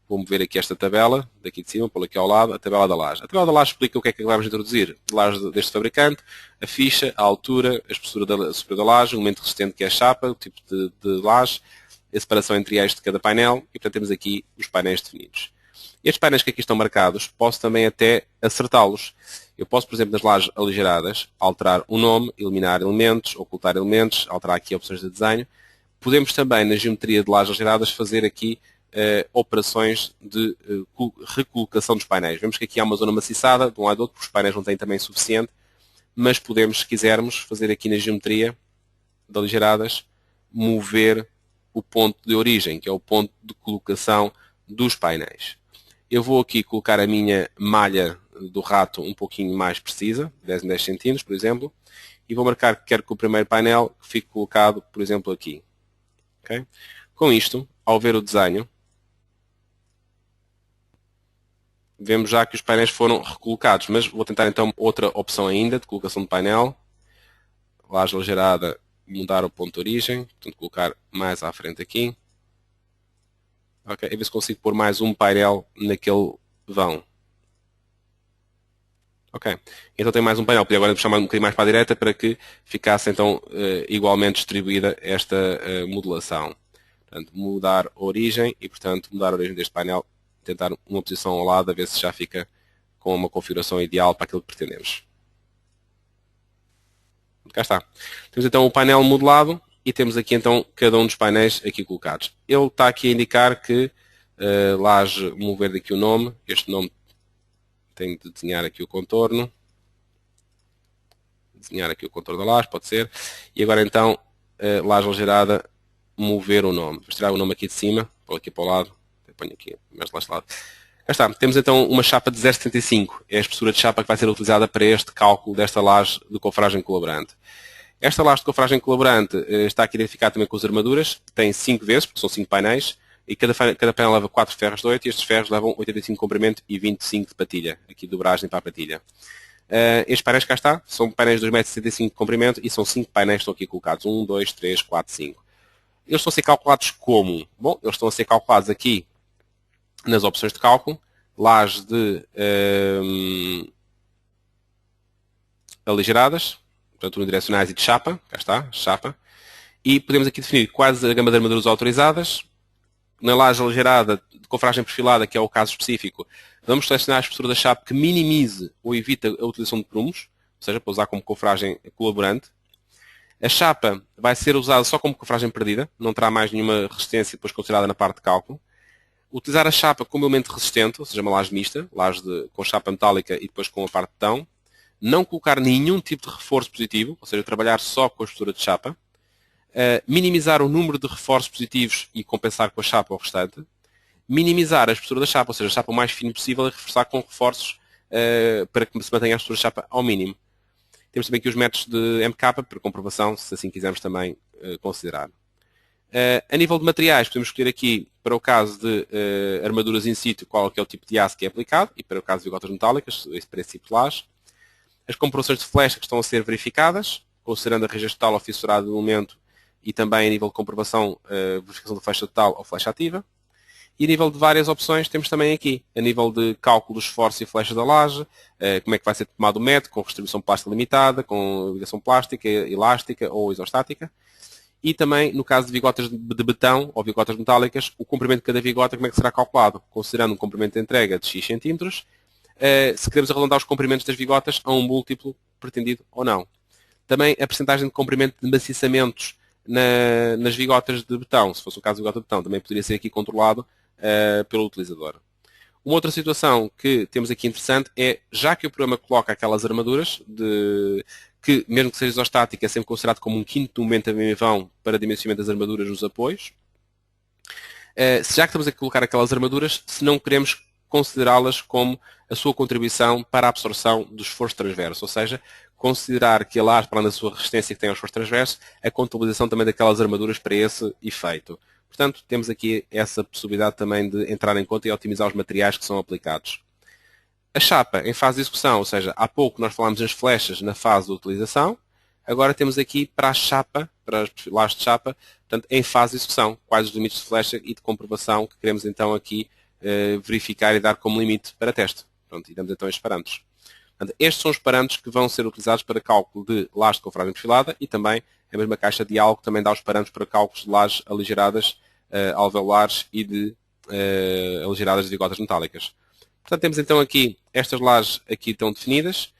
Vou mover aqui esta tabela, daqui de cima, pôr aqui ao lado, a tabela da laje. A tabela da laje explica o que é que vamos introduzir. A laje deste fabricante, a ficha, a altura, a espessura da laje, o elemento resistente que é a chapa, o tipo de laje, a separação entre eixos de cada painel e, portanto, temos aqui os painéis definidos. Estes painéis que aqui estão marcados, posso também até acertá-los. Eu posso, por exemplo, nas lajes aligeradas, alterar o nome, eliminar elementos, ocultar elementos, alterar aqui opções de desenho. Podemos também, na geometria de lajes aligeradas, fazer aqui operações de recolocação dos painéis. Vemos que aqui há uma zona maciçada, de um lado e do outro, porque os painéis não têm tamanho suficiente, mas podemos, se quisermos, fazer aqui na geometria de aligeradas, mover o ponto de origem, que é o ponto de colocação dos painéis. Eu vou aqui colocar a minha malha do rato um pouquinho mais precisa, 10 em 10 centímetros, por exemplo, e vou marcar que quero que o primeiro painel fique colocado, por exemplo, aqui. Okay? Com isto, ao ver o desenho, vemos já que os painéis foram recolocados, mas vou tentar então outra opção ainda de colocação de painel. Laje aligerada, mudar o ponto de origem, portanto colocar mais à frente aqui. Ok, a ver se consigo pôr mais um painel naquele vão. Ok, então tem mais um painel. Podia agora puxar um bocadinho mais para a direita para que ficasse então igualmente distribuída esta modulação. Portanto, mudar a origem e, portanto, mudar a origem deste painel, tentar uma posição ao lado, a ver se já fica com uma configuração ideal para aquilo que pretendemos. Cá está. Temos então o painel modelado e temos aqui então cada um dos painéis aqui colocados. Ele está aqui a indicar que laje, mover daqui o nome, este nome tenho de desenhar aqui o contorno. Desenhar aqui o contorno da laje, pode ser. E agora então, laje aligerada, mover o nome. Vou tirar o nome aqui de cima, vou aqui para o lado. Ponho aqui, mais lá este lado. Cá está. Temos então uma chapa de 0,75. É a espessura de chapa que vai ser utilizada para este cálculo desta laje de cofragem colaborante. Esta laje de cofragem colaborante está aqui identificada também com as armaduras. Tem 5 vezes, porque são 5 painéis. E cada painel leva 4 ferros de 8 e estes ferros levam 85 de comprimento e 25 de patilha. Aqui dobragem para a patilha. Estes painéis cá está, são painéis de 2,65 m de comprimento e são 5 painéis que estão aqui colocados. 1, 2, 3, 4, 5. Eles estão a ser calculados como? Bom, eles estão a ser calculados aqui nas opções de cálculo. Lajes de aligeradas, portanto unidirecionais e de chapa. Cá está, chapa. E podemos aqui definir quais a gama de armaduras autorizadas. Na laje aligerada de cofragem perfilada, que é o caso específico, vamos selecionar a espessura da chapa que minimize ou evita a utilização de prumos, ou seja, para usar como cofragem colaborante. A chapa vai ser usada só como cofragem perdida, não terá mais nenhuma resistência depois considerada na parte de cálculo. Utilizar a chapa como elemento resistente, ou seja, uma laje mista, laje com chapa metálica e depois com a parte de betão. Não colocar nenhum tipo de reforço positivo, ou seja, trabalhar só com a espessura de chapa. Minimizar o número de reforços positivos e compensar com a chapa o restante. Minimizar a espessura da chapa, ou seja, a chapa o mais fino possível e reforçar com reforços para que se mantenha a espessura da chapa ao mínimo. Temos também aqui os métodos de MK para comprovação, se assim quisermos também considerar. A nível de materiais, podemos escolher aqui, para o caso de armaduras in situ, qual é o tipo de aço que é aplicado, e para o caso de vigotas metálicas, esse princípio de laje. As comprovações de flecha que estão a ser verificadas, considerando a rejeição total ou fissurado do elemento, e também a nível de comprovação, verificação de flecha total ou flecha ativa. E a nível de várias opções, temos também aqui, a nível de cálculo do esforço e flecha da laje, como é que vai ser tomado o método, com restribuição plástica limitada, com ligação plástica, elástica ou isostática. E também, no caso de vigotas de betão ou vigotas metálicas, o comprimento de cada vigota, como é que será calculado? Considerando um comprimento de entrega de X centímetros, se queremos arredondar os comprimentos das vigotas a um múltiplo pretendido ou não. Também a percentagem de comprimento de maciçamentos nas vigotas de betão, se fosse o caso de vigota de betão, também poderia ser aqui controlado pelo utilizador. Uma outra situação que temos aqui interessante é, já que o programa coloca aquelas armaduras que, mesmo que seja isostático, é sempre considerado como um quinto do momento em vão para dimensionamento das armaduras nos apoios. Se já que estamos a colocar aquelas armaduras, se não queremos considerá-las como a sua contribuição para a absorção do esforço transverso, ou seja, considerar que a laje, para além da sua resistência que tem ao esforço transverso, a contabilização também daquelas armaduras para esse efeito. Portanto, temos aqui essa possibilidade também de entrar em conta e otimizar os materiais que são aplicados. A chapa em fase de execução, ou seja, há pouco nós falámos nas flechas na fase de utilização, agora temos aqui para a chapa, para os lajes de chapa, portanto, em fase de execução, quais os limites de flecha e de comprovação que queremos então aqui verificar e dar como limite para teste. Pronto, e damos então estes parâmetros. Portanto, estes são os parâmetros que vão ser utilizados para cálculo de laje de confragem perfilada e também a mesma caixa de diálogo também dá os parâmetros para cálculos de lajes aligeradas, alveolares e de aligeradas de bigotas metálicas. Portanto, temos então aqui, estas lajes aqui estão definidas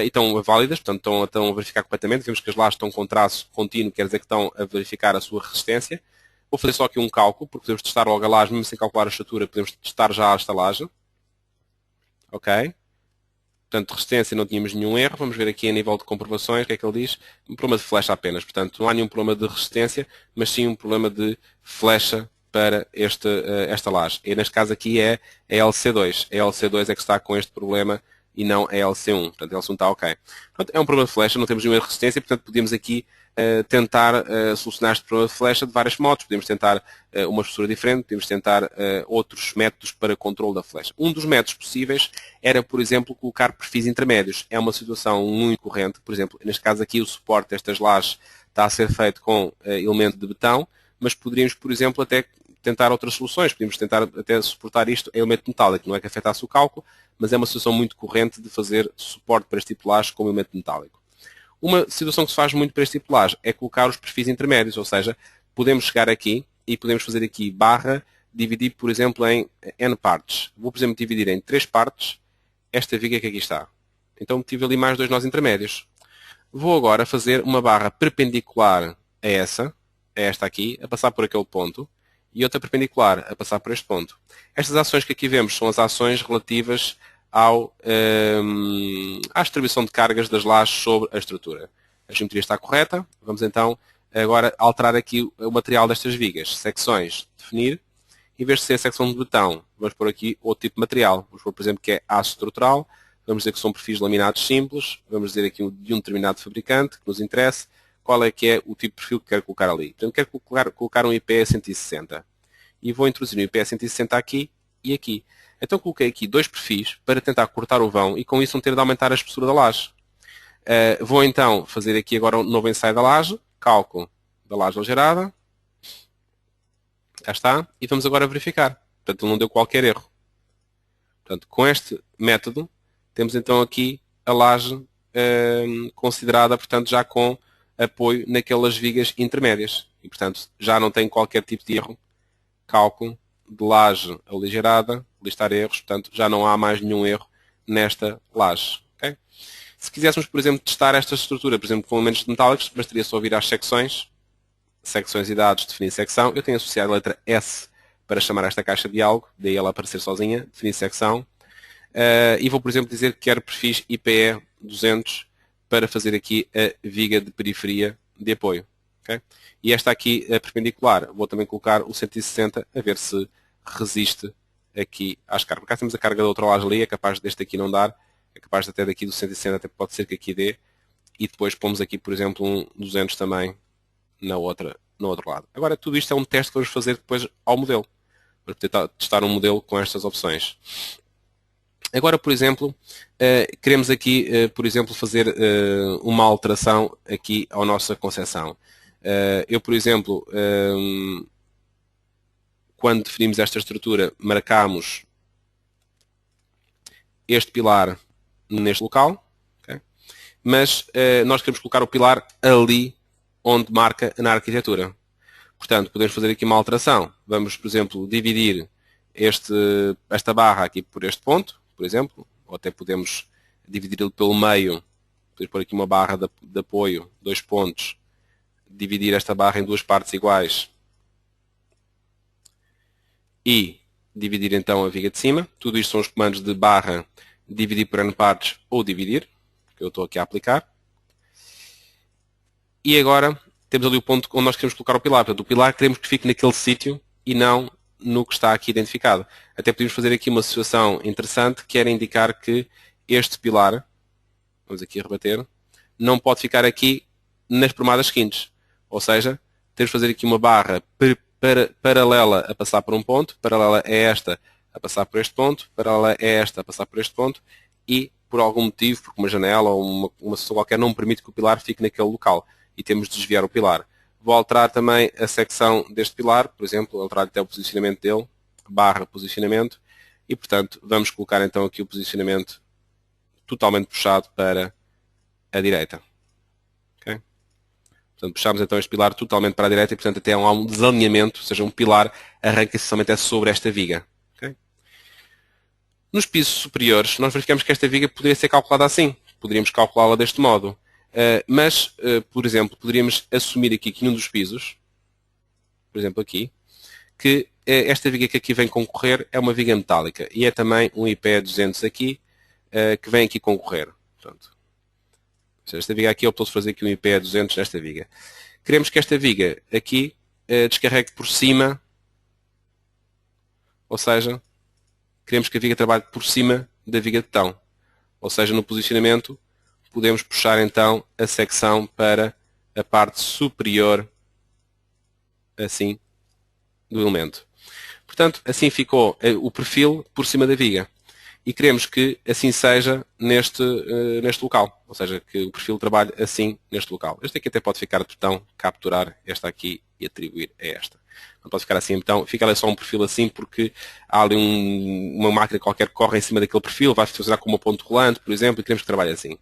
e estão válidas, portanto estão a verificar completamente. Vemos que as lajes estão com traço contínuo, quer dizer que estão a verificar a sua resistência. Vou fazer só aqui um cálculo, porque podemos testar logo a laje, mesmo sem calcular a estrutura, podemos testar já esta laje. Ok? Portanto, resistência não tínhamos nenhum erro. Vamos ver aqui a nível de comprovações, o que é que ele diz? Um problema de flecha apenas. Portanto, não há nenhum problema de resistência, mas sim um problema de flecha para esta laje. E neste caso aqui é a LC2. A LC2 é que está com este problema e não a LC1. Portanto, a LC1 está ok. Portanto, é um problema de flecha, não temos nenhuma erro de resistência, portanto, podemos aqui tentar solucionar este problema de flecha de vários modos. Podemos tentar uma estrutura diferente, podemos tentar outros métodos para controle da flecha. Um dos métodos possíveis era, por exemplo, colocar perfis intermédios. É uma situação muito corrente. Por exemplo, neste caso aqui o suporte destas lajes está a ser feito com elemento de betão, mas poderíamos, por exemplo, até tentar outras soluções. Podíamos tentar até suportar isto em elemento metálico. Não é que afetasse o cálculo, mas é uma situação muito corrente de fazer suporte para este tipo de laje com elemento metálico. Uma situação que se faz muito para este tipo de laje é colocar os perfis intermédios, ou seja, podemos chegar aqui e podemos fazer aqui barra, dividir, por exemplo, em N partes. Vou, por exemplo, dividir em 3 partes esta viga que aqui está. Então tive ali mais 2 nós intermédios. Vou agora fazer uma barra perpendicular a esta aqui, a passar por aquele ponto, e outra perpendicular a passar por este ponto. Estas ações que aqui vemos são as ações relativas à distribuição de cargas das lajes sobre a estrutura. A geometria está correta. Vamos então agora alterar aqui o material destas vigas. Secções, definir. Em vez de ser a secção de betão, vamos pôr aqui outro tipo de material. Vamos pôr, por exemplo, que é aço estrutural. Vamos dizer que são perfis laminados simples. Vamos dizer aqui de um determinado fabricante que nos interessa. Qual é que é o tipo de perfil que quero colocar ali? Portanto, quero colocar um IPE 160. E vou introduzir um IPE 160 aqui e aqui. Então coloquei aqui 2 perfis para tentar cortar o vão e com isso não ter de aumentar a espessura da laje. Vou então fazer aqui agora um novo ensaio da laje, cálculo da laje algerada. Já está. E vamos agora verificar. Portanto, não deu qualquer erro. Portanto, com este método, temos então aqui a laje considerada, portanto, já com apoio naquelas vigas intermédias. E, portanto, já não tem qualquer tipo de erro. Cálculo de laje aligerada, listar erros, portanto já não há mais nenhum erro nesta laje. Okay? Se quiséssemos, por exemplo, testar esta estrutura, por exemplo, com elementos metálicos, bastaria só vir às secções e dados, definir secção. Eu tenho associado a letra S para chamar esta caixa de diálogo, daí ela aparecer sozinha, definir secção. E vou, por exemplo, dizer que quero perfis IPE 200 para fazer aqui a viga de periferia de apoio. Okay? E esta aqui é perpendicular. Vou também colocar o 160 a ver se resiste aqui às cargas. Cá temos a carga da outra laje ali, é capaz deste aqui não dar, é capaz até daqui do 160 até pode ser que aqui dê. E depois pomos aqui, por exemplo, um 200 também no outro lado. Agora, tudo isto é um teste que vamos fazer depois ao modelo. Vamos tentar testar um modelo com estas opções. Agora, por exemplo, queremos aqui, por exemplo, fazer uma alteração aqui à nossa concepção. Eu, por exemplo, quando definimos esta estrutura, marcamos este pilar neste local, okay? Mas nós queremos colocar o pilar ali onde marca na arquitetura. Portanto, podemos fazer aqui uma alteração. Vamos, por exemplo, dividir esta barra aqui por este ponto, por exemplo, ou até podemos dividir-lo pelo meio, podemos pôr aqui uma barra de apoio, 2 pontos, dividir esta barra em 2 partes iguais e dividir então a viga de cima. Tudo isto são os comandos de barra, dividir por N partes ou dividir, que eu estou aqui a aplicar. E agora temos ali o ponto onde nós queremos colocar o pilar. Portanto, o pilar queremos que fique naquele sítio e não no que está aqui identificado. Até podemos fazer aqui uma situação interessante, que era indicar que este pilar, vamos aqui a rebater, não pode ficar aqui nas premadas seguintes. Ou seja, temos de fazer aqui uma barra paralela a passar por um ponto, paralela a esta a passar por este ponto, paralela a esta a passar por este ponto, e por algum motivo, porque uma janela ou uma situação qualquer não permite que o pilar fique naquele local, e temos de desviar o pilar. Vou alterar também a secção deste pilar, por exemplo, alterar até o posicionamento dele, barra posicionamento, e portanto vamos colocar então aqui o posicionamento totalmente puxado para a direita. Okay? Portanto, puxamos então este pilar totalmente para a direita e portanto até há um desalinhamento, ou seja, um pilar arranca essencialmente sobre esta viga. Okay? Nos pisos superiores, nós verificamos que esta viga poderia ser calculada assim. Poderíamos calculá-la deste modo. Mas, por exemplo, poderíamos assumir aqui que num dos pisos, por exemplo aqui, que esta viga que aqui vem concorrer é uma viga metálica e é também um IP200 aqui que vem aqui concorrer. Portanto, esta viga aqui optou-se fazer aqui um IP200 nesta viga. Queremos que esta viga aqui descarregue por cima, ou seja, queremos que a viga trabalhe por cima da viga de betão. Ou seja, no posicionamento podemos puxar então a secção para a parte superior, assim, do elemento. Portanto, assim ficou o perfil por cima da viga. E queremos que assim seja neste local. Ou seja, que o perfil trabalhe assim neste local. Este aqui até pode ficar de botão, capturar esta aqui e atribuir a esta. Não pode ficar assim, então fica ali só um perfil assim porque há ali uma máquina qualquer que corre em cima daquele perfil, vai funcionar como uma ponte rolante, por exemplo, e queremos que trabalhe assim.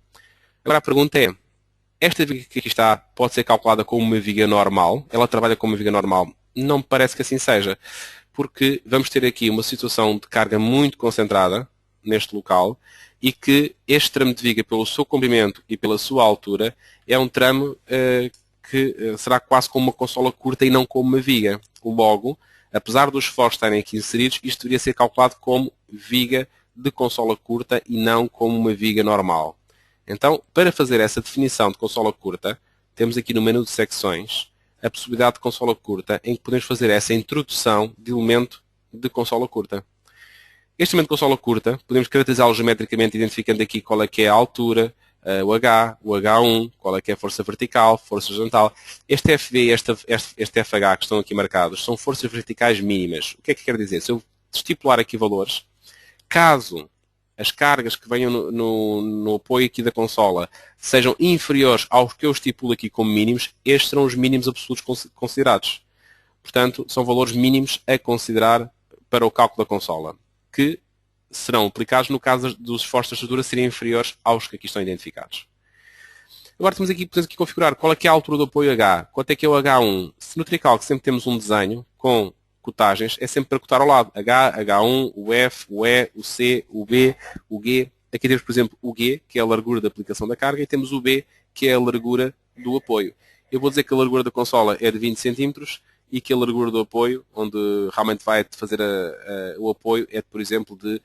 Agora a pergunta é, esta viga que aqui está pode ser calculada como uma viga normal? Ela trabalha como uma viga normal? Não me parece que assim seja, porque vamos ter aqui uma situação de carga muito concentrada neste local e que este tramo de viga, pelo seu comprimento e pela sua altura, é um tramo que será quase como uma consola curta e não como uma viga. Logo, apesar dos esforços estarem aqui inseridos, isto deveria ser calculado como viga de consola curta e não como uma viga normal. Então, para fazer essa definição de consola curta, temos aqui no menu de secções a possibilidade de consola curta, em que podemos fazer essa introdução de elemento de consola curta. Este elemento de consola curta, podemos caracterizá-lo geometricamente, identificando aqui qual é que é a altura, o H, o H1, qual é que é a força vertical, força horizontal. Este FV e este FH que estão aqui marcados são forças verticais mínimas. O que é que quer dizer? Se eu estipular aqui valores, caso as cargas que venham no apoio aqui da consola sejam inferiores aos que eu estipulo aqui como mínimos, estes serão os mínimos absolutos considerados. Portanto, são valores mínimos a considerar para o cálculo da consola, que serão aplicados no caso dos esforços da estrutura serem inferiores aos que aqui estão identificados. Agora podemos aqui configurar qual é que é a altura do apoio H, quanto é que é o H1. Se no Tricalc sempre temos um desenho com cotagens, é sempre para cotar ao lado. H, H1, o F, o E, o C, o B, o G. Aqui temos, por exemplo, o G, que é a largura da aplicação da carga, e temos o B, que é a largura do apoio. Eu vou dizer que a largura da consola é de 20 cm e que a largura do apoio, onde realmente vai fazer o apoio, é, por exemplo, de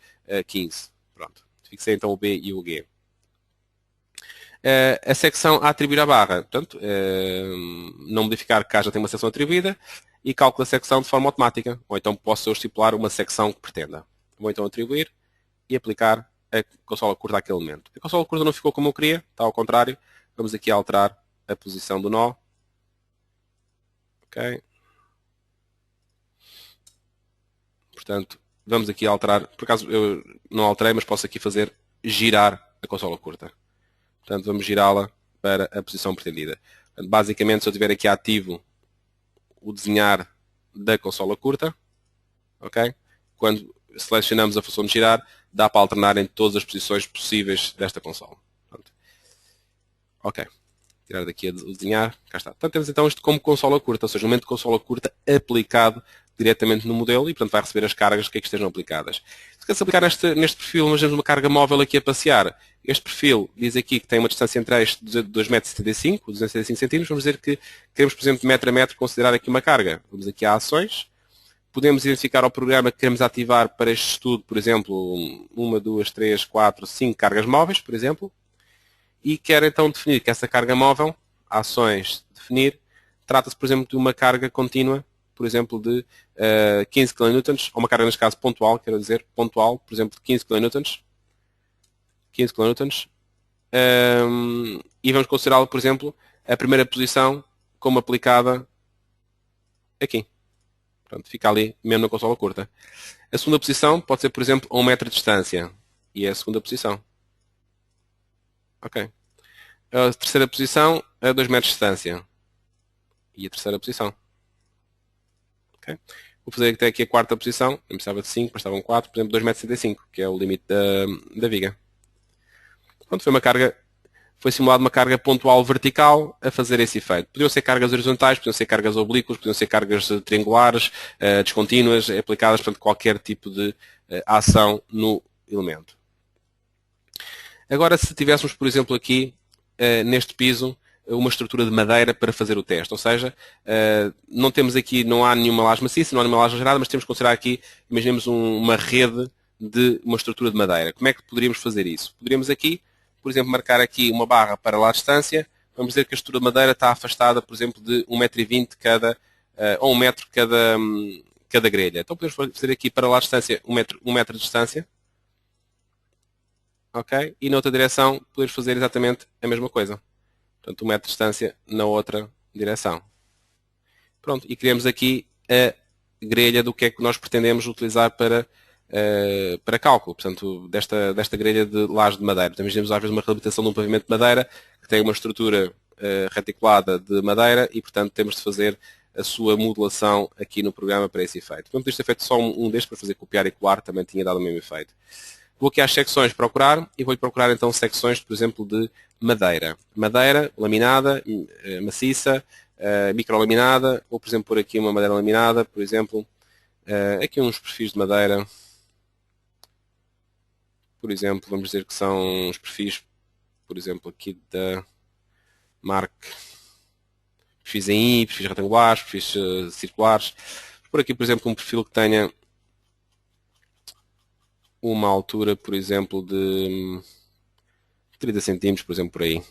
15. Pronto. Fixei então o B e o G. A secção a atribuir à barra. Portanto, não modificar que já tem uma secção atribuída e calcula a secção de forma automática. Ou então posso eu estipular uma secção que pretenda. Vou então atribuir e aplicar a consola curta àquele elemento. A consola curta não ficou como eu queria, está ao contrário. Vamos aqui alterar a posição do nó. Ok. Portanto, vamos aqui alterar. Por acaso eu não alterei, mas posso aqui fazer girar a consola curta. Portanto, vamos girá-la para a posição pretendida. Portanto, basicamente, se eu tiver aqui ativo o desenhar da consola curta, ok? Quando selecionamos a função de girar, dá para alternar em todas as posições possíveis desta consola. Pronto. Ok. Tirar daqui o desenhar. Cá está. Portanto, temos então isto como consola curta, ou seja, um momento de consola curta aplicado diretamente no modelo e, portanto, vai receber as cargas que estejam aplicadas. Se quer-se aplicar neste perfil, nós temos uma carga móvel aqui a passear. Este perfil diz aqui que tem uma distância entre eixos de 2,75 m, 275 cm. Vamos dizer que queremos, por exemplo, de metro a metro, considerar aqui uma carga. Vamos aqui a ações. Podemos identificar ao programa que queremos ativar para este estudo, por exemplo, 1, 2, 3, 4, 5 cargas móveis, por exemplo. E quero então definir que essa carga móvel, ações, definir, trata-se, por exemplo, de uma carga contínua, por exemplo, de 15 kN, ou uma carga, neste caso, pontual, quero dizer, pontual, por exemplo, de 15 kN, 15 kN, e vamos considerá-lo, por exemplo, a primeira posição como aplicada aqui. Pronto, fica ali, mesmo na consola curta. A segunda posição pode ser, por exemplo, a 1 metro de distância. E é a segunda posição. Ok. A terceira posição a 2 metros de distância. E a terceira posição. Ok. Vou fazer até aqui a quarta posição. Eu precisava de 5, mas estavam 4. Por exemplo, 2,65 m, que é o limite da viga. Pronto, foi simulada uma carga pontual vertical a fazer esse efeito. Podiam ser cargas horizontais, podiam ser cargas oblíquas, podiam ser cargas triangulares, descontínuas, aplicadas para qualquer tipo de ação no elemento. Agora, se tivéssemos, por exemplo, aqui, neste piso, uma estrutura de madeira para fazer o teste, ou seja, não temos aqui, não há nenhuma laje maciça, não há nenhuma laje gerada, mas temos que considerar aqui, imaginemos uma rede de uma estrutura de madeira. Como é que poderíamos fazer isso? Poderíamos aqui, por exemplo, marcar aqui uma barra para lá a distância, vamos dizer que a estrutura de madeira está afastada, por exemplo, de 1,20 m ou 1 metro cada grelha. Então podemos fazer aqui para lá a distância 1 metro de distância. Ok? E na outra direção podemos fazer exatamente a mesma coisa. Portanto, 1 metro de distância na outra direção. Pronto, e criamos aqui a grelha do que é que nós pretendemos utilizar para cálculo, portanto, desta grelha de laje de madeira. Então, imaginemos às vezes uma reabilitação de um pavimento de madeira que tem uma estrutura reticulada de madeira e, portanto, temos de fazer a sua modulação aqui no programa para esse efeito. Portanto, isto é feito só um destes para fazer copiar e colar, também tinha dado o mesmo efeito. Vou aqui às secções procurar e vou procurar então secções, por exemplo, de madeira. Madeira laminada, maciça, microlaminada, ou por exemplo por aqui uma madeira laminada, por exemplo, aqui uns perfis de madeira, por exemplo, vamos dizer que são os perfis, por exemplo, aqui da marca, perfis em I, perfis retangulares, perfis circulares. Por aqui, por exemplo, um perfil que tenha uma altura, por exemplo, de 30 cm, por exemplo, por aí.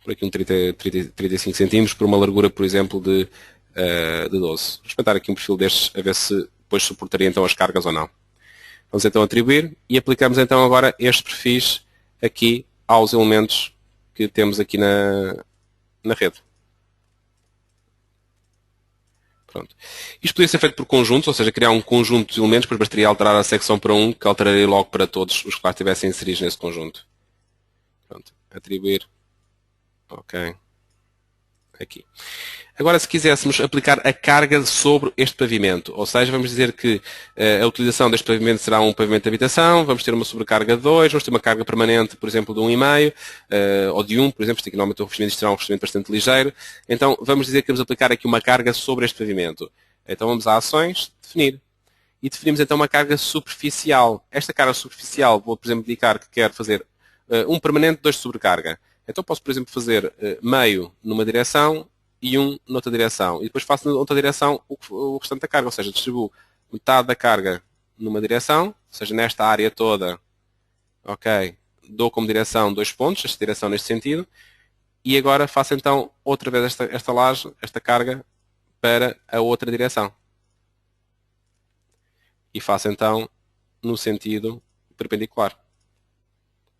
Por aqui um 35 cm, por uma largura, por exemplo, de 12. Vou experimentar aqui um perfil destes, a ver se depois suportaria então as cargas ou não. Vamos então atribuir e aplicamos então agora estes perfis aqui aos elementos que temos aqui na rede. Pronto. Isto podia ser feito por conjuntos, ou seja, criar um conjunto de elementos, depois bastaria alterar a secção para um, que alteraria logo para todos os que lá estivessem inseridos nesse conjunto. Pronto. Atribuir. Ok. Aqui. Agora, se quiséssemos aplicar a carga sobre este pavimento, ou seja, vamos dizer que a utilização deste pavimento será um pavimento de habitação, vamos ter uma sobrecarga de 2, vamos ter uma carga permanente, por exemplo, de 1,5, ou de 1, por exemplo, este aqui normalmente o revestimento será um revestimento bastante ligeiro. Então, vamos dizer que vamos aplicar aqui uma carga sobre este pavimento. Então, vamos a ações, definir. E definimos então uma carga superficial. Esta carga superficial, vou, por exemplo, indicar que quero fazer um permanente, 2 de sobrecarga. Então, posso, por exemplo, fazer meio numa direção e um noutra direção. E depois faço na outra direção o restante da carga, ou seja, distribuo metade da carga numa direção, ou seja, nesta área toda, ok, dou como direção 2 pontos, esta direção neste sentido, e agora faço então outra vez esta laje, esta carga, para a outra direção. E faço então no sentido perpendicular.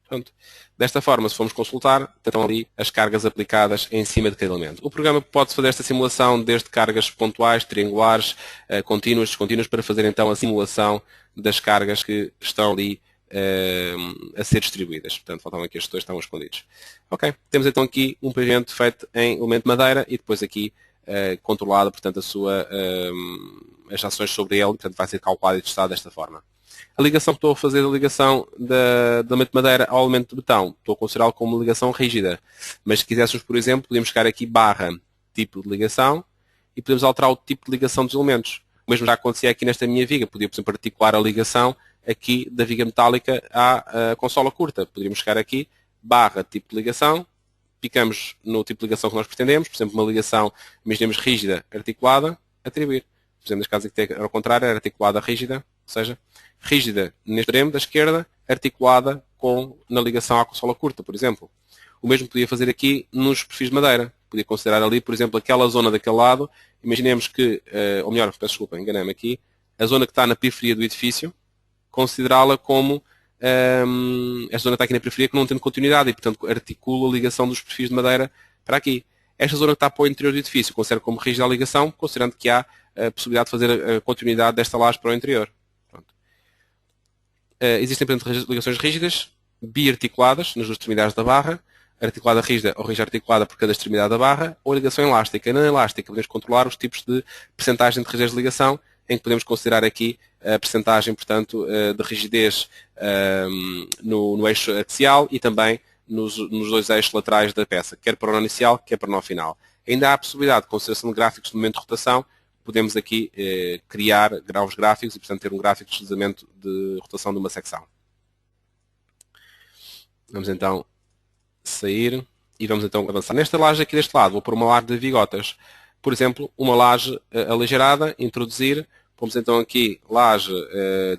Pronto. Desta forma, se formos consultar, estão ali as cargas aplicadas em cima de cada elemento. O programa pode fazer esta simulação desde cargas pontuais, triangulares, contínuas, descontínuas, para fazer então a simulação das cargas que estão ali a ser distribuídas. Portanto, faltavam aqui estes dois, estavam escondidos. Ok, temos então aqui um pavimento feito em elemento de madeira e depois aqui controlada, portanto, as ações sobre ele, portanto, vai ser calculado e testado desta forma. A ligação que estou a fazer, a ligação do elemento de madeira ao elemento de betão, estou a considerá-lo como uma ligação rígida. Mas se quiséssemos, por exemplo, podemos chegar aqui barra, tipo de ligação, e podemos alterar o tipo de ligação dos elementos. O mesmo já acontecia aqui nesta minha viga. Podia, por exemplo, articular a ligação aqui da viga metálica à consola curta. Poderíamos chegar aqui, barra, tipo de ligação, picamos no tipo de ligação que nós pretendemos, por exemplo, uma ligação, imaginemos, rígida, articulada, atribuir. Por exemplo, neste caso aqui, ao contrário, era articulada rígida, ou seja, rígida neste extremo da esquerda, articulada na ligação à consola curta, por exemplo. O mesmo podia fazer aqui nos perfis de madeira. Podia considerar ali, por exemplo, aquela zona daquele lado. Imaginemos que, ou melhor, peço desculpa, enganei-me aqui, a zona que está na periferia do edifício, considerá-la como esta zona que está aqui na periferia que não tem continuidade e, portanto, articula a ligação dos perfis de madeira para aqui. Esta zona que está para o interior do edifício considera como rígida a ligação, considerando que há a possibilidade de fazer a continuidade desta laje para o interior. Existem, portanto, ligações rígidas, biarticuladas, nas duas extremidades da barra, articulada rígida ou rígida articulada por cada extremidade da barra, ou ligação elástica. Na elástica podemos controlar os tipos de percentagem de rigidez de ligação, em que podemos considerar aqui a percentagem, portanto, de rigidez no eixo axial e também nos dois eixos laterais da peça, quer para o nó inicial, quer para o nó final. Ainda há a possibilidade de consideração de gráficos de momento de rotação. Podemos aqui criar graus gráficos e, portanto, ter um gráfico de deslizamento de rotação de uma secção. Vamos então sair e vamos então avançar. Nesta laje aqui deste lado, vou pôr uma laje de vigotas. Por exemplo, uma laje aligeirada, introduzir. Pomos então aqui laje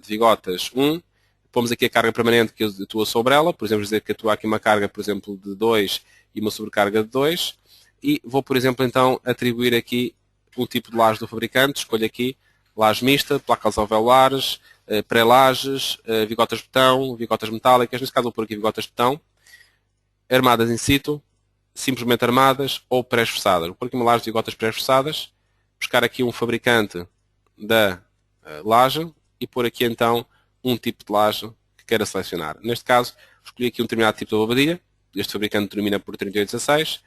de vigotas 1. Pomos aqui a carga permanente que atua sobre ela. Por exemplo, dizer que atua aqui uma carga, por exemplo, de 2 e uma sobrecarga de 2. E vou, por exemplo, então atribuir aqui um tipo de laje do fabricante. Escolho aqui laje mista, placas alveolares, pré-lajes, vigotas de betão, vigotas metálicas. Neste caso vou pôr aqui vigotas de betão. Armadas in situ, simplesmente armadas ou pré-esforçadas. Vou pôr aqui uma laje de vigotas pré-esforçadas, buscar aqui um fabricante da laje e pôr aqui então um tipo de laje que queira selecionar. Neste caso, escolhi aqui um determinado tipo de alvenaria. Este fabricante termina por 3816.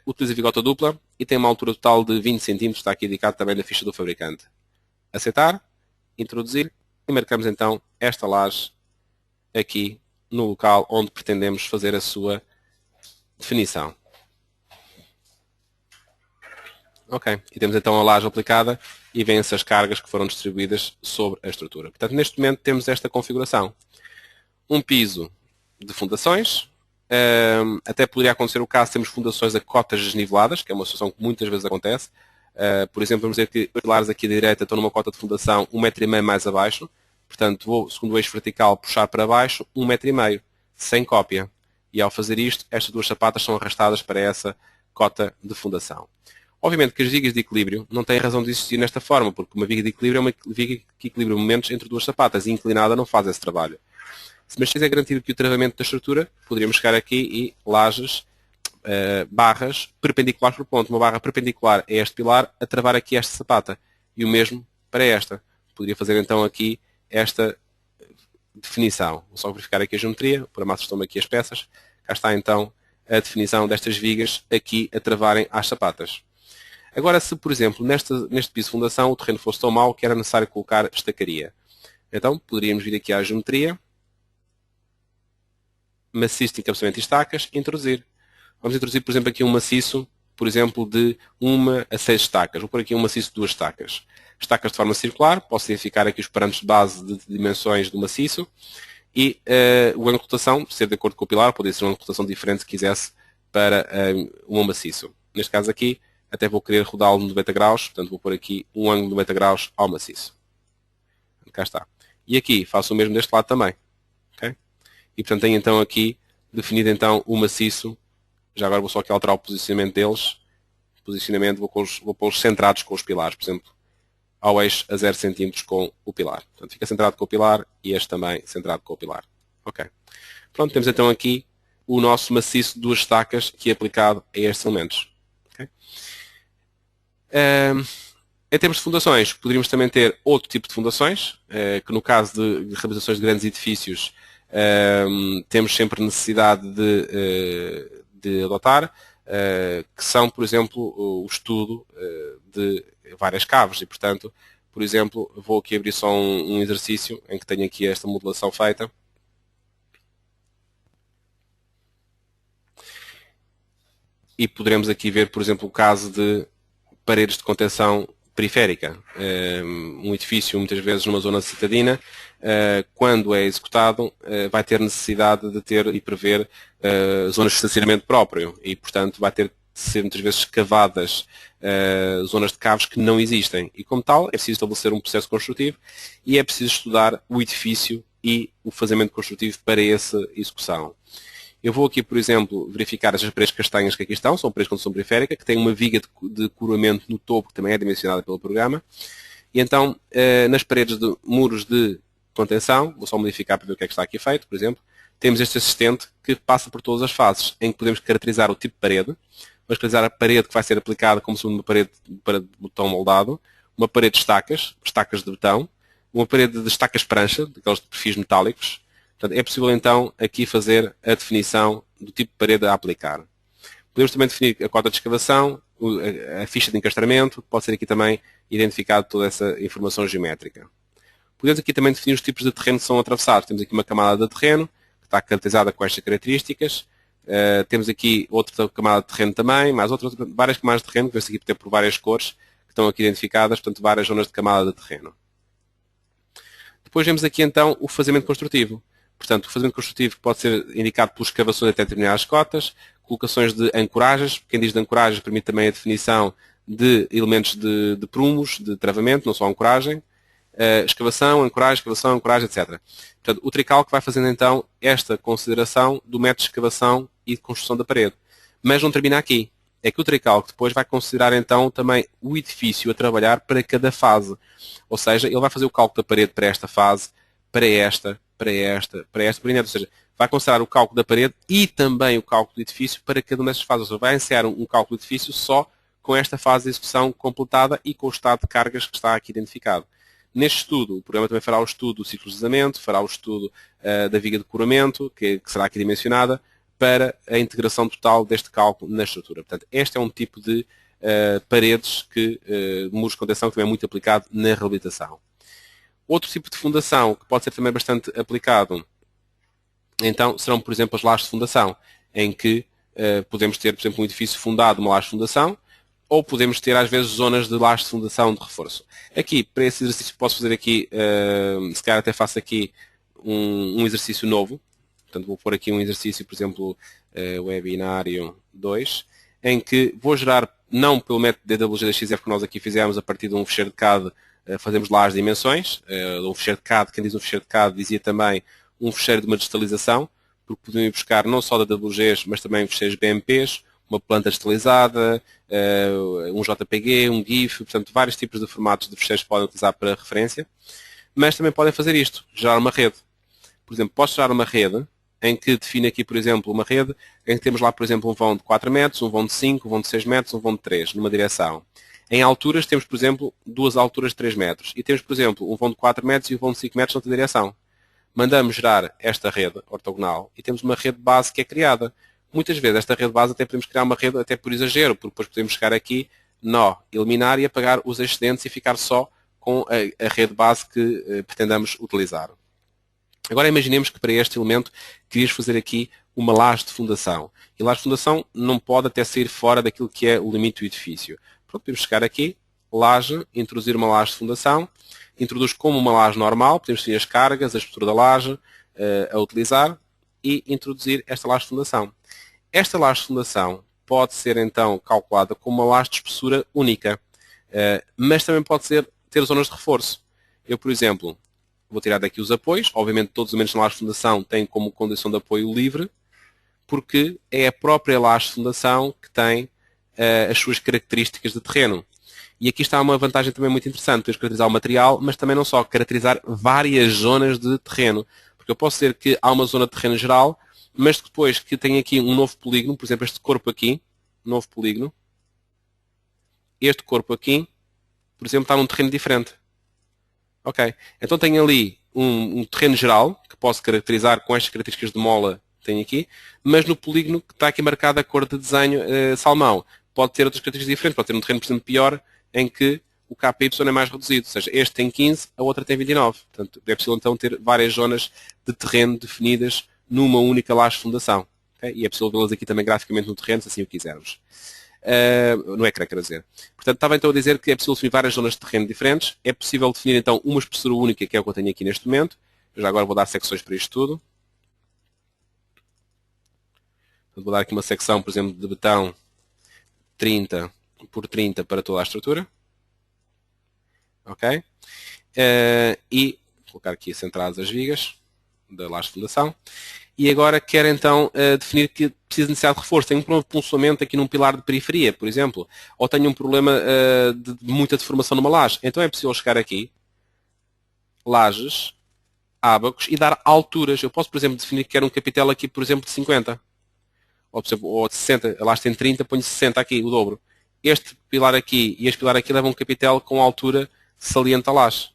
Utiliza vigota dupla e tem uma altura total de 20 cm, está aqui indicado também na ficha do fabricante. Aceitar, introduzir e marcamos então esta laje aqui no local onde pretendemos fazer a sua definição. Ok, e temos então a laje aplicada e vêm-se as cargas que foram distribuídas sobre a estrutura. Portanto, neste momento temos esta configuração. Um piso de fundações. Até poderia acontecer o caso de termos fundações a cotas desniveladas, que é uma situação que muitas vezes acontece. Por exemplo, vamos dizer que os pilares aqui da direita estão numa cota de fundação 1,5 m mais abaixo. Portanto, vou, segundo o eixo vertical, puxar para baixo 1,5 m, sem cópia. E ao fazer isto, estas duas sapatas são arrastadas para essa cota de fundação. Obviamente que as vigas de equilíbrio não têm razão de existir nesta forma, porque uma viga de equilíbrio é uma viga que equilibra momentos entre duas sapatas e inclinada não faz esse trabalho. Mas se é garantido que o travamento da estrutura, poderíamos chegar aqui e lajes, barras perpendiculares por ponto. Uma barra perpendicular a este pilar a travar aqui esta sapata. E o mesmo para esta. Poderia fazer então aqui esta definição. Vou só verificar aqui a geometria, por a massa estão aqui as peças. Cá está então a definição destas vigas aqui a travarem às sapatas. Agora, se por exemplo neste piso de fundação o terreno fosse tão mau que era necessário colocar estacaria, então poderíamos vir aqui à geometria, maciço de encabeçamento e estacas, introduzir. Vamos introduzir, por exemplo, aqui um maciço, por exemplo, de 1 a 6 estacas. Vou pôr aqui um maciço de 2 estacas. Estacas de forma circular, posso identificar aqui os parâmetros de base de dimensões do maciço e o ângulo de rotação, ser de acordo com o pilar, poderia ser um ângulo de rotação diferente se quisesse para um maciço. Neste caso aqui, até vou querer rodá-lo de 90 graus, portanto vou pôr aqui um ângulo de 90 graus ao maciço. Cá está. E aqui faço o mesmo deste lado também. Okay? E portanto tenho então aqui definido então o maciço. Já agora vou só aqui alterar o posicionamento deles. Posicionamento, vou pô-los centrados com os pilares, por exemplo, ao eixo a 0 cm com o pilar. Portanto, fica centrado com o pilar e este também centrado com o pilar. Ok. Pronto, temos então aqui o nosso maciço de 2 estacas que é aplicado a estes elementos. Okay? Em termos de fundações, poderíamos também ter outro tipo de fundações, que no caso de reabilitações de grandes edifícios temos sempre necessidade de adotar, que são, por exemplo, o estudo de várias caves e, portanto, por exemplo, vou aqui abrir só um exercício em que tenho aqui esta modelação feita. E poderemos aqui ver, por exemplo, o caso de paredes de contenção periférica. Um edifício, muitas vezes numa zona citadina, quando é executado, vai ter necessidade de ter e prever zonas de estacionamento próprio e, portanto, vai ter de ser muitas vezes cavadas zonas de caves que não existem. E, como tal, é preciso estabelecer um processo construtivo e é preciso estudar o edifício e o fazimento construtivo para essa execução. Eu vou aqui, por exemplo, verificar essas paredes castanhas que aqui estão, são paredes de condução periférica, que têm uma viga de coroamento no topo, que também é dimensionada pelo programa. E então, nas paredes de muros de contenção, vou só modificar para ver o que é que está aqui feito, por exemplo, temos este assistente que passa por todas as fases, em que podemos caracterizar o tipo de parede, vamos caracterizar a parede que vai ser aplicada como sendo uma parede para botão moldado, uma parede de estacas de betão, uma parede de estacas prancha, daqueles de perfis metálicos. Portanto, é possível então aqui fazer a definição do tipo de parede a aplicar. Podemos também definir a cota de escavação, a ficha de encastramento, pode ser aqui também identificado toda essa informação geométrica. Podemos aqui também definir os tipos de terreno que são atravessados. Temos aqui uma camada de terreno, que está caracterizada com estas características. Temos aqui outra camada de terreno também, mais várias camadas de terreno, que vê-se aqui por várias cores, que estão aqui identificadas, portanto, várias zonas de camada de terreno. Depois vemos aqui então o fazimento construtivo. Portanto, o fazimento construtivo pode ser indicado por escavações até determinadas cotas, colocações de ancoragens. Quem diz de ancoragens permite também a definição de elementos de prumos, de travamento, não só ancoragem. Escavação, ancoragem, etc. Portanto, o tricalc vai fazendo então esta consideração do método de escavação e de construção da parede. Mas não termina aqui. É que o tricalc depois vai considerar então também o edifício a trabalhar para cada fase. Ou seja, ele vai fazer o cálculo da parede para esta fase, para esta, por em diante. Ou seja, vai considerar o cálculo da parede e também o cálculo do edifício para cada uma dessas fases. Ou seja, vai iniciar um cálculo do edifício só com esta fase de execução completada e com o estado de cargas que está aqui identificado. Neste estudo, o programa também fará o estudo do ciclo de deslizamento, fará o estudo da viga de coramento, que será aqui dimensionada, para a integração total deste cálculo na estrutura. Portanto, este é um tipo de paredes, muros de contenção, que também é muito aplicado na reabilitação. Outro tipo de fundação, que pode ser também bastante aplicado, então, serão, por exemplo, as lajes de fundação, em que podemos ter, por exemplo, um edifício fundado numa laje de fundação, ou podemos ter, às vezes, zonas de lajes de fundação de reforço. Aqui, para esse exercício, posso fazer aqui, se calhar até faço aqui um exercício novo. Portanto, vou pôr aqui um exercício, por exemplo, webinário 2, em que vou gerar, não pelo método DWG-DXF que nós aqui fizemos a partir de um fecheiro de CAD, fazemos lá as dimensões, um fecheiro de CAD, quem diz um fecheiro de CAD dizia também um fecheiro de uma digitalização, porque podemos ir buscar não só da WGs, mas também fecheiros BMPs, uma planta digitalizada, um JPG, um GIF, portanto, vários tipos de formatos de fecheiros podem utilizar para referência, mas também podem fazer isto, gerar uma rede. Por exemplo, posso gerar uma rede em que define aqui, por exemplo, uma rede em que temos lá, por exemplo, um vão de 4 metros, um vão de 5, um vão de 6 metros, um vão de 3, numa direção. Em alturas temos, por exemplo, duas alturas de 3 metros. E temos, por exemplo, um vão de 4 metros e um vão de 5 metros noutra direção. Mandamos gerar esta rede ortogonal e temos uma rede base que é criada. Muitas vezes esta rede base até podemos criar uma rede até por exagero, porque depois podemos chegar aqui, nó, eliminar e apagar os excedentes e ficar só com a rede base que pretendamos utilizar. Agora imaginemos que para este elemento querias fazer aqui uma laje de fundação. E laje de fundação não pode até sair fora daquilo que é o limite do edifício. Pronto, podemos chegar aqui, laje, introduzir uma laje de fundação, introduz como uma laje normal, podemos definir as cargas, a estrutura da laje a utilizar e introduzir esta laje de fundação. Esta laje de fundação pode ser então calculada como uma laje de espessura única, mas também pode ter zonas de reforço. Eu, por exemplo, vou tirar daqui os apoios. Obviamente todos os elementos na laje de fundação têm como condição de apoio livre, porque é a própria laje de fundação que tem as suas características de terreno. E aqui está uma vantagem também muito interessante. Podemos caracterizar o material, mas também não só, caracterizar várias zonas de terreno. Porque eu posso dizer que há uma zona de terreno geral, mas depois que tenho aqui um novo polígono, por exemplo, este corpo aqui, novo polígono, este corpo aqui, por exemplo, está num terreno diferente. Ok, então tenho ali um terreno geral, que posso caracterizar com estas características de mola que tenho aqui, mas no polígono que está aqui marcada a cor de desenho salmão. Pode ter outras características diferentes, pode ter um terreno, por exemplo, pior, em que o KPY é mais reduzido, ou seja, este tem 15, a outra tem 29. Portanto, é possível então ter várias zonas de terreno definidas numa única laje de fundação. Okay? E é possível vê-las aqui também graficamente no terreno, se assim o quisermos. No ecrã, quero dizer. Portanto, estava então a dizer que é possível definir várias zonas de terreno diferentes. É possível definir então uma espessura única, que é o que eu tenho aqui neste momento. Eu já agora vou dar secções para isto tudo. Vou dar aqui uma secção, por exemplo, de betão 30 por 30 para toda a estrutura. Ok? E vou colocar aqui centradas as vigas da laje de fundação. E agora quero então definir que precisa de necessidade de reforço. Tenho um problema de puncelamento aqui num pilar de periferia, por exemplo, ou tenho um problema de muita deformação numa laje. Então é possível chegar aqui, lajes, ábacos, e dar alturas. Eu posso, por exemplo, definir que quero um capitel aqui, por exemplo, de 50. Ou, por exemplo, ou de 60. A laje tem 30, ponho 60 aqui, o dobro. Este pilar aqui e este pilar aqui levam um capitel com altura saliente à laje.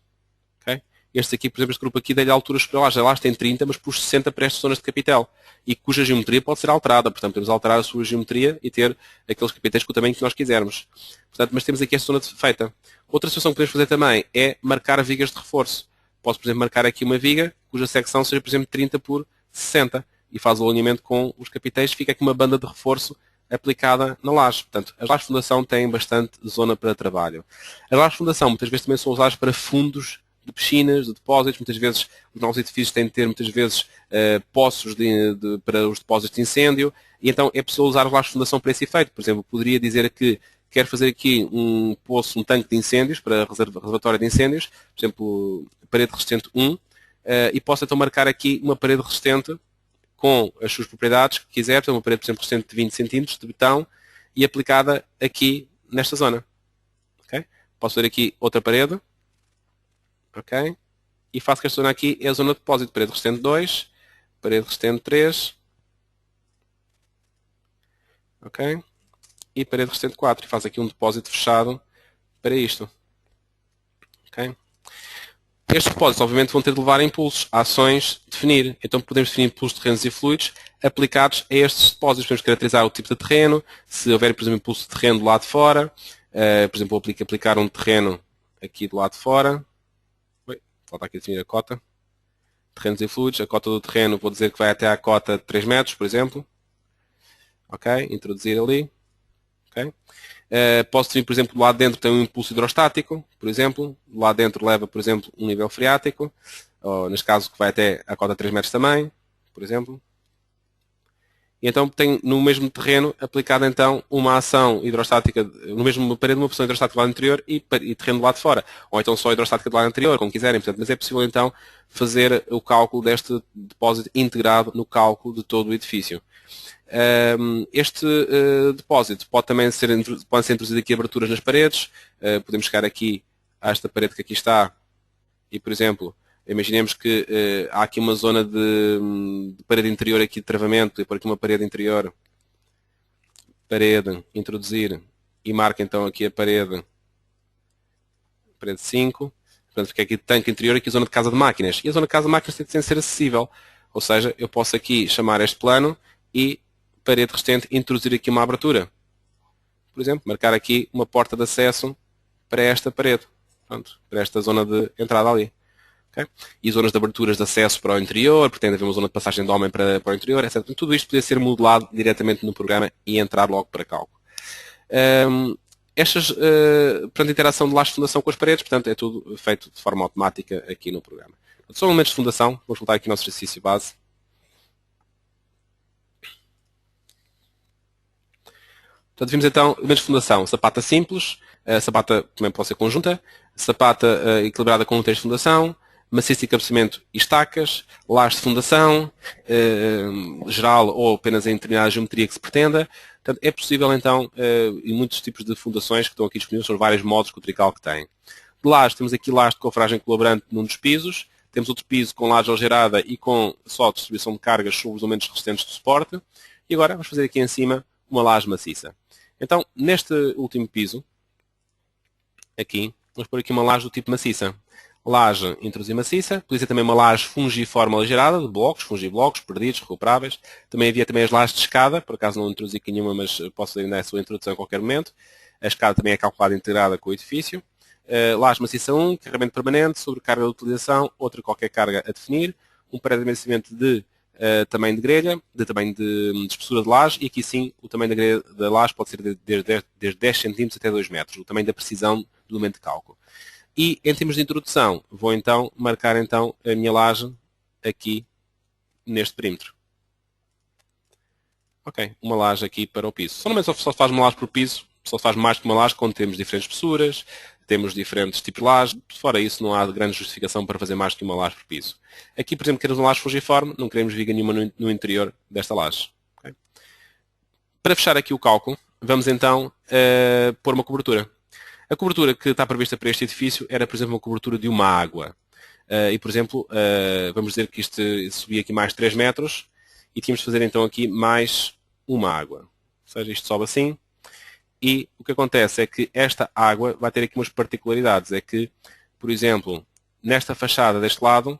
Okay? Este aqui, por exemplo, este grupo aqui dá-lhe altura superior à laje. A laje tem 30, mas pus 60 para estas zonas de capitel. E cuja geometria pode ser alterada. Portanto, podemos alterar a sua geometria e ter aqueles capitéis com o tamanho que nós quisermos. Portanto, mas temos aqui esta zona feita. Outra situação que podemos fazer também é marcar vigas de reforço. Posso, por exemplo, marcar aqui uma viga cuja secção seja, por exemplo, 30 por 60 e faz o alinhamento com os capitéis, fica aqui uma banda de reforço aplicada na laje. Portanto, as lajes de fundação têm bastante zona para trabalho. As lajes de fundação muitas vezes também são usadas para fundos de piscinas, de depósitos. Muitas vezes os nossos edifícios têm de ter muitas vezes poços para os depósitos de incêndio e então é possível usar as lajes de fundação para esse efeito. Por exemplo, poderia dizer que quero fazer aqui um poço, um tanque de incêndios para reservatório de incêndios, por exemplo, parede resistente 1, e posso então marcar aqui uma parede resistente com as suas propriedades que quiser, portanto, uma parede, por exemplo, resistente de 20 cm de betão e aplicada aqui nesta zona. Okay? Posso ver aqui outra parede. Okay? E faço que esta zona aqui é a zona de depósito. Parede resistente 2, parede resistente 3. Ok? E parede resistente 4. E faço aqui um depósito fechado para isto. Okay? Estes depósitos, obviamente, vão ter de levar a impulsos, a ações, definir. Então, podemos definir impulsos de terrenos e fluidos aplicados a estes depósitos. Podemos caracterizar o tipo de terreno, se houver, por exemplo, impulso de terreno do lado de fora. Por exemplo, vou aplicar um terreno aqui do lado de fora. Falta aqui definir a cota. Terrenos e fluidos. A cota do terreno, vou dizer que vai até à cota de 3 metros, por exemplo. Ok? Introduzir ali. Okay? Posso definir, por exemplo, do lado dentro tem um impulso hidrostático, por exemplo. Do lado dentro leva, por exemplo, um nível freático. Ou, neste caso, que vai até a cota de 3 metros também, por exemplo. E então tenho no mesmo terreno aplicado então uma ação hidrostática, no mesmo parede, uma ação hidrostática do lado interior e terreno do lado de fora. Ou então só hidrostática do lado anterior, como quiserem. Portanto, mas é possível então fazer o cálculo deste depósito integrado no cálculo de todo o edifício. Este depósito podem ser introduzidas aqui aberturas nas paredes. Podemos chegar aqui a esta parede que aqui está e, por exemplo, imaginemos que há aqui uma zona de parede interior aqui de travamento, e por aqui uma parede interior, parede, introduzir, e marca então aqui a parede 5, portanto fica aqui tanque interior, aqui a zona de casa de máquinas, e a zona de casa de máquinas tem de ser acessível, ou seja, eu posso aqui chamar este plano e parede resistente, introduzir aqui uma abertura, por exemplo, marcar aqui uma porta de acesso para esta parede, pronto, para esta zona de entrada ali. Okay? E zonas de aberturas de acesso para o interior, porque tem de haver uma zona de passagem de homem para o interior, etc. Tudo isto podia ser modelado diretamente no programa e entrar logo para cálculo. Portanto, interação de lajes de fundação com as paredes, portanto, é tudo feito de forma automática aqui no programa. São elementos de fundação. Vamos voltar aqui ao nosso exercício base. Portanto, vimos então elementos de fundação. Sapata simples, sapata também pode ser conjunta, sapata equilibrada com um texto de fundação, maciço de cabeçamento e estacas, lajes de fundação, geral ou apenas em determinada geometria que se pretenda. Portanto, é possível então, e muitos tipos de fundações que estão aqui disponíveis, são vários modos que o Tricalc tem. De laje, temos aqui laje de cofragem colaborante num dos pisos, temos outro piso com laje algeirada e com só distribuição de cargas sobre os elementos resistentes de suporte. E agora vamos fazer aqui em cima uma laje maciça. Então, neste último piso, aqui, vamos pôr aqui uma laje do tipo maciça. Laje introduzir maciça, podia ser também uma laje fungiforme aligerada, de blocos, fungiblocos, perdidos, recuperáveis. Também havia também as lajes de escada, por acaso não introduzi aqui nenhuma, mas posso fazer a sua introdução a qualquer momento. A escada também é calculada e integrada com o edifício. Laje maciça 1, carregamento permanente, sobrecarga de utilização, outra qualquer carga a definir, um pré-dimensionamento de tamanho de grelha, de tamanho de espessura de laje, e aqui sim o tamanho da grelha da laje pode ser desde 10 cm até 2 metros, o tamanho da precisão do elemento de cálculo. E em termos de introdução, vou então marcar então a minha laje aqui neste perímetro. Ok, uma laje aqui para o piso. Normalmente só se faz uma laje por piso, só se faz mais que uma laje quando temos diferentes espessuras, temos diferentes tipos de laje. Fora isso, não há grande justificação para fazer mais que uma laje por piso. Aqui, por exemplo, queremos uma laje fungiforme, não queremos viga nenhuma no interior desta laje. Okay? Para fechar aqui o cálculo, vamos então pôr uma cobertura. A cobertura que está prevista para este edifício era, por exemplo, uma cobertura de uma água. E, por exemplo, vamos dizer que isto subia aqui mais 3 metros e tínhamos de fazer então aqui mais uma água. Ou seja, isto sobe assim. E o que acontece é que esta água vai ter aqui umas particularidades. É que, por exemplo, nesta fachada deste lado,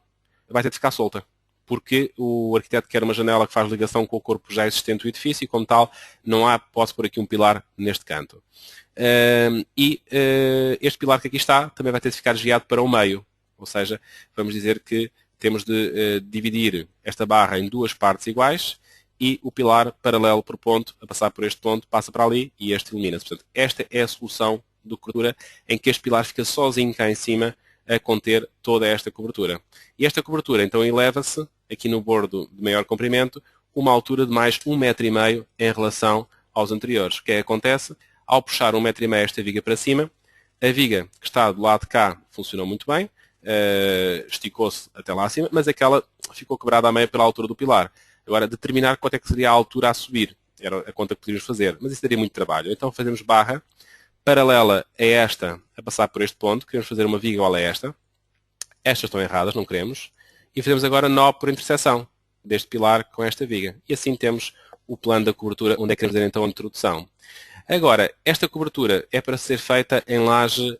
vai ter de ficar solta. Porque o arquiteto quer uma janela que faz ligação com o corpo já existente do edifício e, como tal, não há, posso pôr aqui um pilar neste canto. Este pilar que aqui está também vai ter de ficar desviado para o meio. Ou seja, vamos dizer que temos de dividir esta barra em duas partes iguais e o pilar paralelo por ponto, a passar por este ponto, passa para ali e este elimina-se. Portanto, esta é a solução de cobertura em que este pilar fica sozinho cá em cima a conter toda esta cobertura. E esta cobertura então eleva-se, aqui no bordo de maior comprimento, uma altura de mais 1,5 m em relação aos anteriores. O que é que acontece? Ao puxar 1,5 m esta viga para cima, a viga que está do lado de cá funcionou muito bem, esticou-se até lá acima, mas aquela ficou quebrada a meio pela altura do pilar. Agora, determinar quanto é que seria a altura a subir, era a conta que podíamos fazer, mas isso daria muito trabalho. Então fazemos barra paralela a esta, a passar por este ponto, queremos fazer uma viga igual a esta. Estas estão erradas, não queremos. E fazemos agora nó por interseção deste pilar com esta viga. E assim temos o plano da cobertura, onde é que queremos fazer então a introdução. Agora, esta cobertura é para ser feita em laje,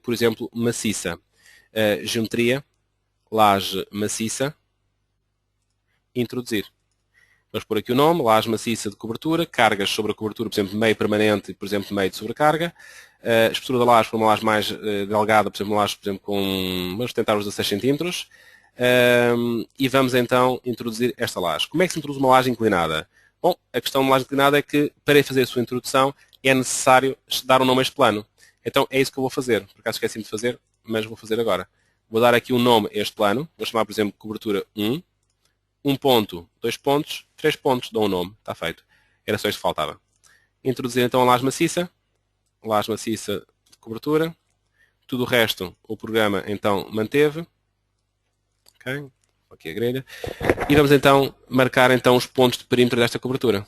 por exemplo, maciça. Geometria, laje maciça, introduzir. Vamos pôr aqui o nome, laje maciça de cobertura, cargas sobre a cobertura, por exemplo, meio permanente e, por exemplo, meio de sobrecarga. A espessura da laje para uma laje mais delgada, por exemplo, uma laje, por exemplo, vamos tentar os 16 cm. E vamos então introduzir esta laje. Como é que se introduz uma laje inclinada? Bom, a questão de laje inclinada é que, para fazer a sua introdução, é necessário dar um nome a este plano. Então, é isso que eu vou fazer. Por acaso esqueci-me de fazer, mas vou fazer agora. Vou dar aqui um nome a este plano. Vou chamar, por exemplo, cobertura 1. 1 ponto, 2 pontos, 3 pontos, dou um nome, está feito. Era só isto que faltava. Introduzir então a laje maciça de cobertura. Tudo o resto o programa então manteve. Ok, aqui a grelha. E vamos então marcar então os pontos de perímetro desta cobertura.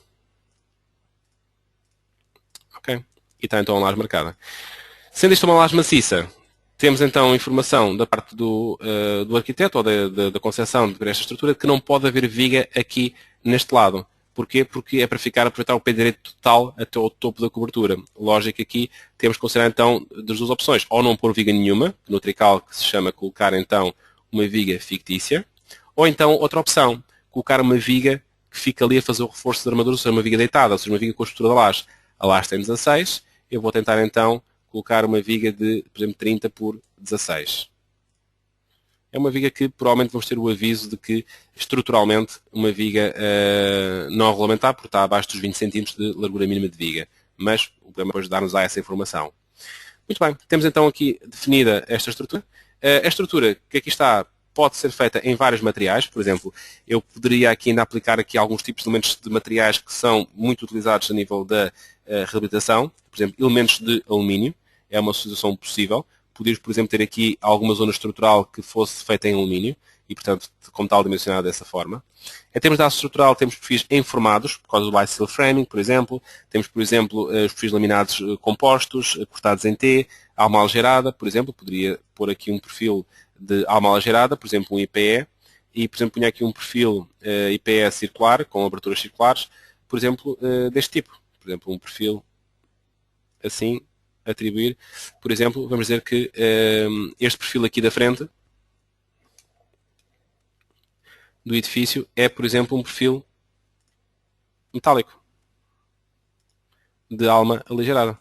Ok, e está então a laje marcada. Sendo isto uma laje maciça, temos então informação da parte do arquiteto ou da concepção de esta estrutura de que não pode haver viga aqui neste lado. Porquê? Porque é para aproveitar o pé direito total até ao topo da cobertura. Lógico, aqui temos que considerar então das duas opções. Ou não pôr viga nenhuma, no trical que se chama colocar então uma viga fictícia. Ou então outra opção, colocar uma viga que fica ali a fazer o reforço da armadura, ou seja, uma viga deitada, ou seja, uma viga com a estrutura da laje. A laje tem 16, eu vou tentar então colocar uma viga de, por exemplo, 30 por 16. É uma viga que provavelmente vamos ter o aviso de que estruturalmente uma viga não regulamentar, porque está abaixo dos 20 cm de largura mínima de viga. Mas o programa depois dar-nos essa informação. Muito bem, temos então aqui definida esta estrutura. A estrutura que aqui está pode ser feita em vários materiais. Por exemplo, eu poderia aqui ainda aplicar aqui alguns tipos de elementos de materiais que são muito utilizados a nível da reabilitação. Por exemplo, elementos de alumínio. É uma solução possível. Podíamos, por exemplo, ter aqui alguma zona estrutural que fosse feita em alumínio e, portanto, como tal, dimensionada dessa forma. Em termos de aço estrutural, temos perfis enformados, por causa do biseal framing, por exemplo. Temos, por exemplo, os perfis laminados compostos, cortados em T, alma algeirada, por exemplo. Poderia pôr aqui um perfil de alma algeirada, por exemplo, um IPE. E, por exemplo, punha aqui um perfil IPE circular, com aberturas circulares, por exemplo, deste tipo. Por exemplo, um perfil assim, atribuir. Por exemplo, vamos dizer que este perfil aqui da frente do edifício é, por exemplo, um perfil metálico de alma aligerada.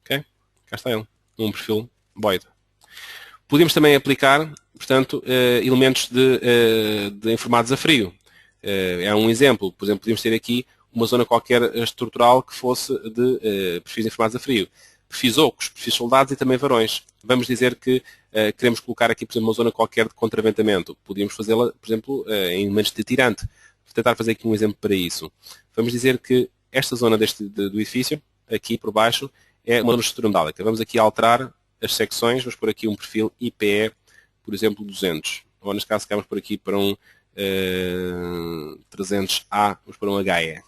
Ok? Cá está ele. Um perfil Boyd. Podemos também aplicar, portanto, elementos de enformados a frio. É um exemplo. Por exemplo, podemos ter aqui uma zona qualquer estrutural que fosse de perfis enformados a frio. Perfis ocos, perfis soldados e também varões. Vamos dizer que queremos colocar aqui, por exemplo, uma zona qualquer de contraventamento. Podíamos fazê-la, por exemplo, em elementos de tirante. Vou tentar fazer aqui um exemplo para isso. Vamos dizer que esta zona do edifício, aqui por baixo, é uma estrutura metálica. Vamos aqui alterar as secções, vamos pôr aqui um perfil IPE, por exemplo, 200. Ou neste caso, ficamos por aqui para um 300A, vamos pôr um HE.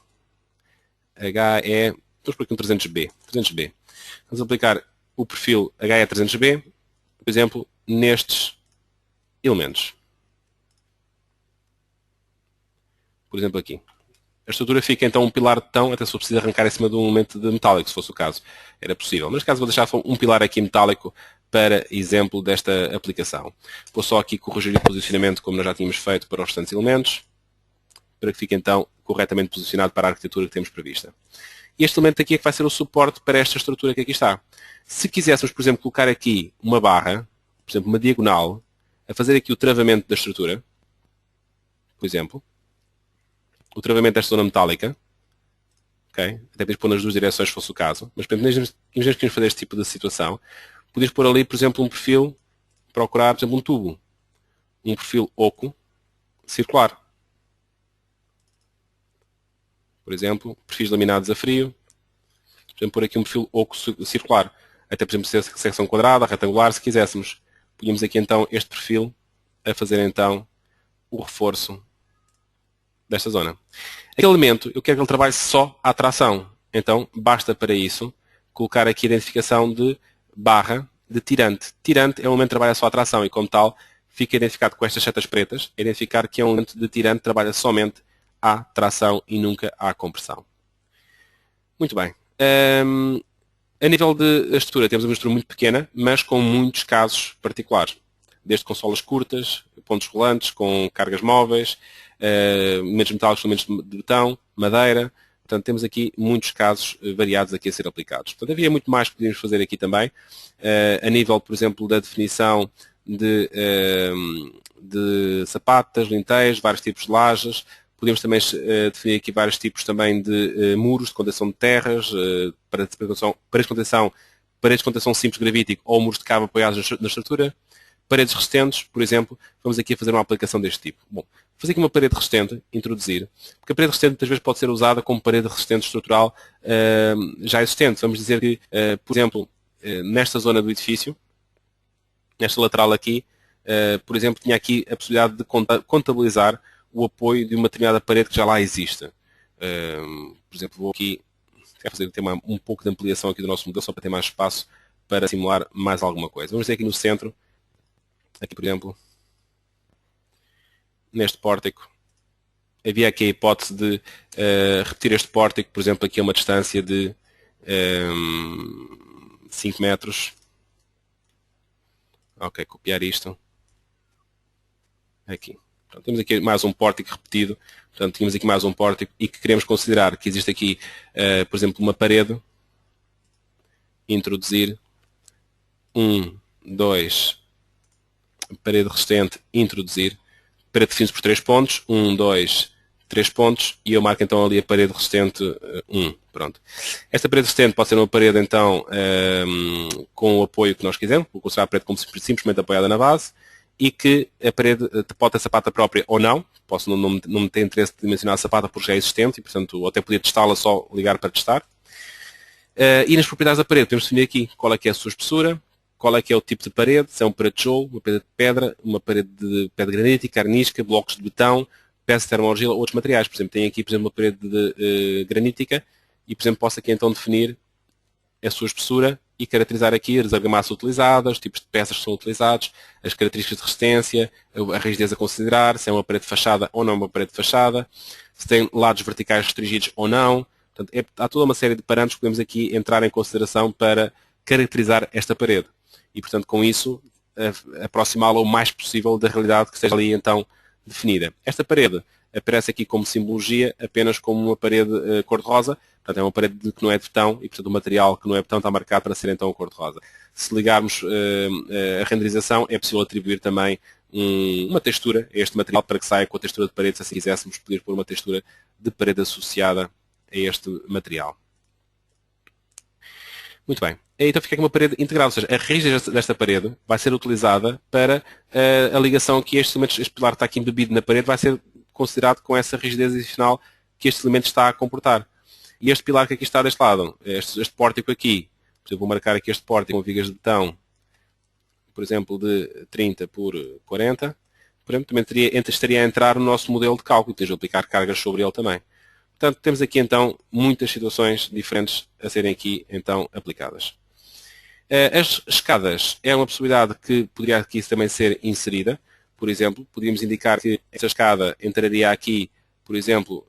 Vamos pôr aqui um 300B. 300B. Vamos aplicar o perfil HE300B, por exemplo, nestes elementos. Por exemplo, aqui. A estrutura fica então um pilar de betão, até se for preciso arrancar em cima de um elemento de metálico, se fosse o caso. Era possível. Mas neste caso vou deixar só um pilar aqui metálico para exemplo desta aplicação. Vou só aqui corrigir o posicionamento como nós já tínhamos feito para os restantes elementos, para que fique então corretamente posicionado para a arquitetura que temos prevista. E este elemento aqui é que vai ser o suporte para esta estrutura que aqui está. Se quiséssemos, por exemplo, colocar aqui uma barra, por exemplo, uma diagonal, a fazer aqui o travamento da estrutura, por exemplo, o travamento desta zona metálica, okay? Até podemos pôr nas duas direções se fosse o caso, mas imaginemos que queremos fazer este tipo de situação, podemos pôr ali, por exemplo, um perfil, procurar, por exemplo, um tubo, um perfil oco, circular. Por exemplo, perfis laminados a frio, por exemplo, pôr aqui um perfil oco circular, até por exemplo, secção quadrada, retangular, se quiséssemos. Podíamos aqui então este perfil a fazer então o reforço desta zona. Aquele elemento, eu quero que ele trabalhe só a tração. Então, basta para isso colocar aqui a identificação de barra de tirante. Tirante é um elemento que trabalha só a tração e, como tal, fica identificado com estas setas pretas, identificar que é um elemento de tirante que trabalha somente à tração e nunca à compressão. Muito bem. A nível de estrutura, temos uma estrutura muito pequena, mas com muitos casos particulares. Desde consolas curtas, pontos rolantes, com cargas móveis, elementos metálicos, elementos de betão, madeira. Portanto, temos aqui muitos casos variados aqui a ser aplicados. Portanto, havia muito mais que podíamos fazer aqui também. A nível, por exemplo, da definição de sapatas, linteiros, vários tipos de lajes. Podemos também definir aqui vários tipos também de muros de contenção de terras, paredes de contenção simples gravítico ou muros de cabo apoiados na estrutura. Paredes resistentes, por exemplo, vamos aqui a fazer uma aplicação deste tipo. Bom, fazer aqui uma parede resistente, introduzir, porque a parede resistente muitas vezes pode ser usada como parede resistente estrutural já existente. Vamos dizer que, por exemplo, nesta zona do edifício, nesta lateral aqui, por exemplo, tinha aqui a possibilidade de contabilizar o apoio de uma determinada parede que já lá existe. Por exemplo, vou aqui fazer um pouco de ampliação aqui do nosso modelo, só para ter mais espaço para simular mais alguma coisa. Vamos dizer aqui no centro, aqui por exemplo, neste pórtico, havia aqui a hipótese de repetir este pórtico, por exemplo, aqui a uma distância de 5 metros. Ok, copiar isto. Aqui. Portanto, temos aqui mais um pórtico repetido. Portanto, tínhamos aqui mais um pórtico e que queremos considerar que existe aqui, por exemplo, uma parede. Introduzir. 1, 2, parede resistente, introduzir. Parede define-se por 3 pontos. 1, 2, 3 pontos. E eu marco então ali a parede resistente 1. Pronto. Esta parede resistente pode ser uma parede então com o apoio que nós quisermos. Vou considerar a parede como simplesmente apoiada na base. E que a parede pode ter sapata própria ou não. Posso não ter interesse de dimensionar a sapata porque já é existente e, portanto, até podia testá-la só ligar para testar. E nas propriedades da parede, podemos definir aqui qual é que é a sua espessura, qual é que é o tipo de parede, se é uma parede de tijolo, uma parede de pedra, uma parede de pedra granítica, arnisca, blocos de betão, peça de termo-argila ou outros materiais. Por exemplo, tem aqui, por exemplo, uma parede de granítica e, por exemplo, posso aqui então definir a sua espessura e caracterizar aqui as argamassas utilizadas, os tipos de peças que são utilizados, as características de resistência, a rigidez a considerar, se é uma parede de fachada ou não é uma parede de fachada, se tem lados verticais restringidos ou não. Portanto, há toda uma série de parâmetros que podemos aqui entrar em consideração para caracterizar esta parede. E, portanto, com isso, aproximá-la o mais possível da realidade que esteja ali, então, definida. Esta parede aparece aqui como simbologia apenas como uma parede cor-de-rosa. Portanto, é uma parede que não é de betão e, portanto, o material que não é betão está marcado para ser, então, cor-de-rosa. Se ligarmos a renderização, é possível atribuir também uma textura a este material para que saia com a textura de parede. Se assim quiséssemos, poder pôr uma textura de parede associada a este material. Muito bem. Então fica aqui uma parede integrada, ou seja, a rigidez desta parede vai ser utilizada para a ligação que este pilar está aqui embebido na parede vai ser considerado com essa rigidez adicional que este elemento está a comportar. E este pilar que aqui está deste lado, este pórtico aqui, Por exemplo, vou marcar aqui este pórtico com vigas de betão, por exemplo, de 30 por 40. Por exemplo, também estaria a entrar no nosso modelo de cálculo, tens de aplicar cargas sobre ele também. Portanto, temos aqui então muitas situações diferentes a serem aqui então aplicadas. As escadas é uma possibilidade que poderia aqui também ser inserida. Por exemplo, podíamos indicar que esta escada entraria aqui, por exemplo,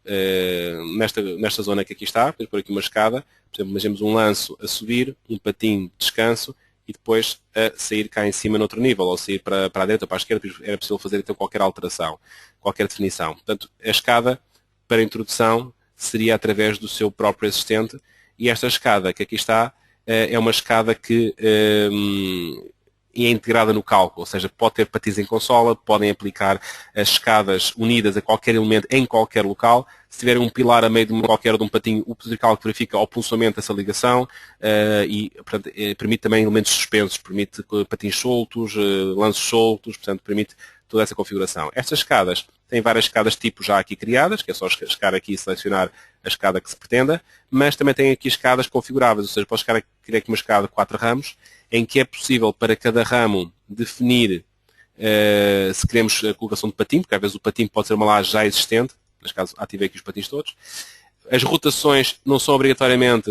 nesta zona que aqui está, depois por aqui uma escada, por exemplo, imaginemos um lanço a subir, um patinho de descanso e depois a sair cá em cima noutro nível, ou sair para a direita ou para a esquerda, era possível fazer então qualquer alteração, qualquer definição. Portanto, a escada para a introdução seria através do seu próprio assistente e esta escada que aqui está é uma escada que é integrada no cálculo, ou seja, pode ter patins em consola, podem aplicar as escadas unidas a qualquer elemento em qualquer local. Se tiverem um pilar a meio de qualquer de um patinho, o cálculo verifica ao pulsamento essa ligação e portanto, permite também elementos suspensos, permite patins soltos, lanços soltos, portanto permite toda essa configuração. Estas escadas têm várias escadas tipo já aqui criadas, que é só chegar aqui e selecionar a escada que se pretenda, mas também tem aqui escadas configuráveis, ou seja, posso criar aqui uma escada de 4 ramos, em que é possível para cada ramo definir se queremos a colocação de patim, porque às vezes o patim pode ser uma laje já existente, neste caso ativei aqui os patins todos. As rotações não são obrigatoriamente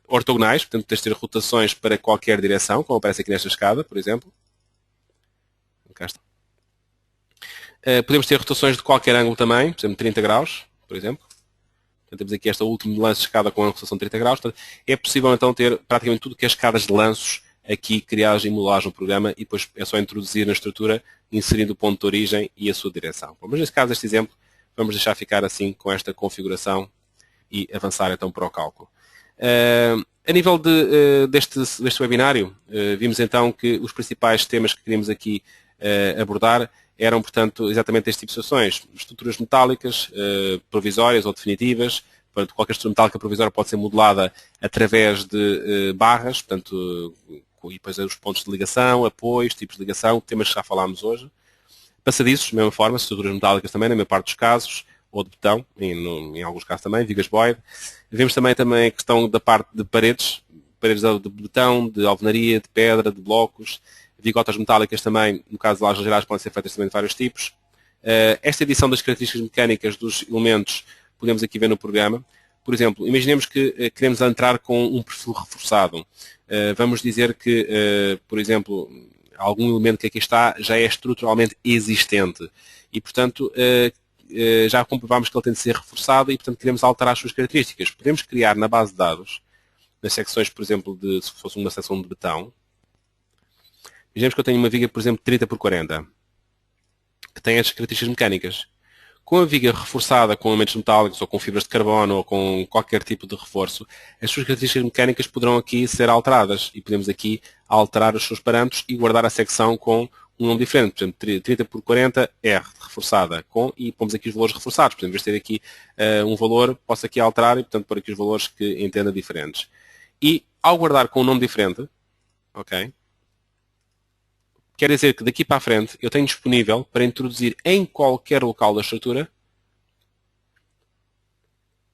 ortogonais, portanto tens de ter rotações para qualquer direção, como aparece aqui nesta escada, por exemplo. Cá está. Podemos ter rotações de qualquer ângulo também, por exemplo 30 graus, por exemplo. Então, temos aqui esta última lance de escada com a rotação de 30 graus. Portanto, é possível então ter praticamente tudo que é escadas de lanços aqui criadas e modeladas no programa e depois é só introduzir na estrutura, inserindo o ponto de origem e a sua direção. Bom, mas neste caso, este exemplo, vamos deixar ficar assim com esta configuração e avançar então para o cálculo. A nível deste webinário, vimos então que os principais temas que queríamos aqui abordar eram, portanto, exatamente este tipo de situações. Estruturas metálicas, provisórias ou definitivas. Portanto, qualquer estrutura metálica provisória pode ser modelada através de barras, portanto, e depois os pontos de ligação, apoios, tipos de ligação, temas que já falámos hoje. Passadiços, da mesma forma, estruturas metálicas também, na maior parte dos casos, ou de betão, em alguns casos também, vigas Boyd. Vemos também a questão da parte de paredes de betão, de alvenaria, de pedra, de blocos. Vigotas metálicas também, no caso de lajes gerais, podem ser feitas também de vários tipos. Esta edição das características mecânicas dos elementos podemos aqui ver no programa. Por exemplo, imaginemos que queremos entrar com um perfil reforçado. Vamos dizer que, por exemplo, algum elemento que aqui está já é estruturalmente existente. E, portanto, já comprovamos que ele tem de ser reforçado e, portanto, queremos alterar as suas características. Podemos criar na base de dados, nas secções, por exemplo, se fosse uma seção de betão, imaginemos que eu tenho uma viga, por exemplo, 30 por 40, que tem estas características mecânicas. Com a viga reforçada com elementos metálicos ou com fibras de carbono ou com qualquer tipo de reforço, as suas características mecânicas poderão aqui ser alteradas e podemos aqui alterar os seus parâmetros e guardar a secção com um nome diferente. Por exemplo, 30 por 40 R reforçada e pomos aqui os valores reforçados. Por exemplo, em vez de ter aqui um valor, posso aqui alterar e, portanto, pôr aqui os valores que entenda diferentes. E ao guardar com um nome diferente, ok? Quer dizer que daqui para a frente eu tenho disponível para introduzir em qualquer local da estrutura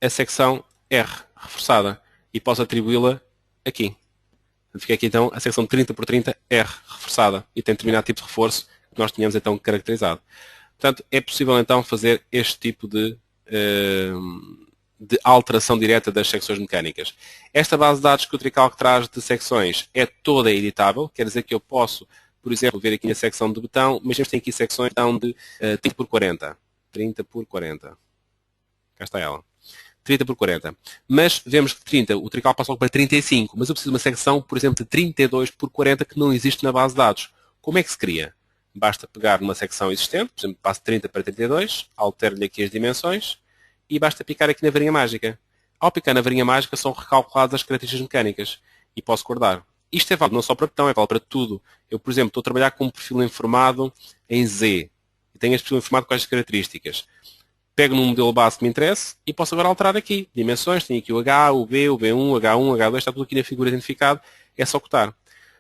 a secção R reforçada e posso atribuí-la aqui. Fica aqui então a secção 30 por 30 R reforçada e tem determinado tipo de reforço que nós tínhamos então caracterizado. Portanto, é possível então fazer este tipo de alteração direta das secções mecânicas. Esta base de dados que o Tricalc traz de secções é toda editável, quer dizer que eu posso, por exemplo, ver aqui na secção de betão, mas tem aqui secções de 30 por 40. 30 por 40. Cá está ela. 30 por 40. Mas vemos que 30, o Tricalc passa logo para 35, mas eu preciso de uma secção, por exemplo, de 32 por 40 que não existe na base de dados. Como é que se cria? Basta pegar uma secção existente, por exemplo, passo 30 para 32, altero-lhe aqui as dimensões e basta picar aqui na varinha mágica. Ao picar na varinha mágica são recalculadas as características mecânicas e posso guardar. Isto é válido não só para betão, é válido para tudo. Eu, por exemplo, estou a trabalhar com um perfil informado em Z. E tenho este perfil informado com estas características. Pego num modelo base que me interessa e posso agora alterar aqui. Dimensões, tenho aqui o H, o B, o B1, H1, H2, está tudo aqui na figura identificado. É só cotar.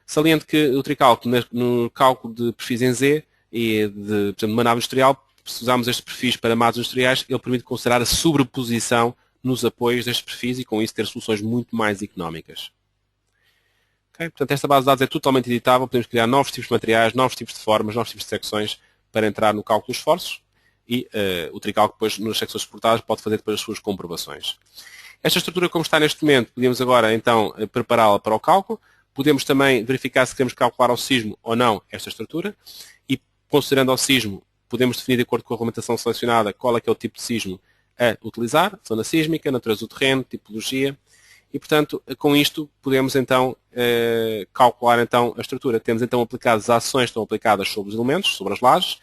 Saliento que o Tricalc, no cálculo de perfis em Z, e por exemplo, de uma nave industrial, se usarmos estes perfis para mapas industriais, ele permite considerar a sobreposição nos apoios destes perfis e com isso ter soluções muito mais económicas. Okay? Portanto, esta base de dados é totalmente editável, podemos criar novos tipos de materiais, novos tipos de formas, novos tipos de secções para entrar no cálculo dos esforços e o tricálculo depois nas secções suportadas pode fazer depois as suas comprovações. Esta estrutura como está neste momento, podemos agora então prepará-la para o cálculo, podemos também verificar se queremos calcular ao sismo ou não esta estrutura e considerando ao sismo, podemos definir de acordo com a regulamentação selecionada qual é que é o tipo de sismo a utilizar, zona sísmica, natureza do terreno, tipologia. E, portanto, com isto podemos então calcular então, a estrutura. Temos então aplicadas as ações que estão aplicadas sobre os elementos, sobre as lajes,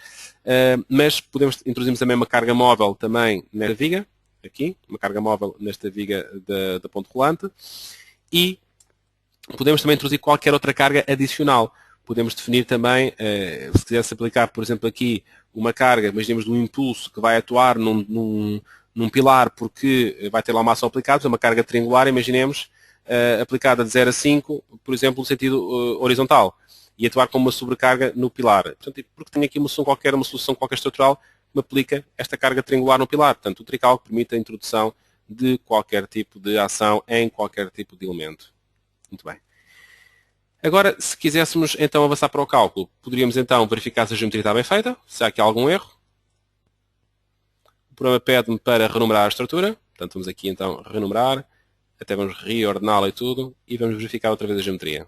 mas introduzimos também uma carga móvel também nesta viga, aqui, uma carga móvel nesta viga da ponte rolante, e podemos também introduzir qualquer outra carga adicional. Podemos definir também, se quisesse aplicar, por exemplo, aqui uma carga, imaginemos de um impulso que vai atuar num pilar porque vai ter lá uma ação aplicada, uma carga triangular, imaginemos, aplicada de 0 a 5, por exemplo, no sentido horizontal, e atuar como uma sobrecarga no pilar. Portanto, porque tenho aqui uma solução qualquer estrutural que me aplica esta carga triangular no pilar. Portanto, o tricálculo permite a introdução de qualquer tipo de ação em qualquer tipo de elemento. Muito bem. Agora, se quiséssemos então avançar para o cálculo, poderíamos então verificar se a geometria está bem feita, se há aqui algum erro. O programa pede-me para renumerar a estrutura, portanto vamos aqui então renumerar, até vamos reordená-la e tudo, e vamos verificar outra vez a geometria.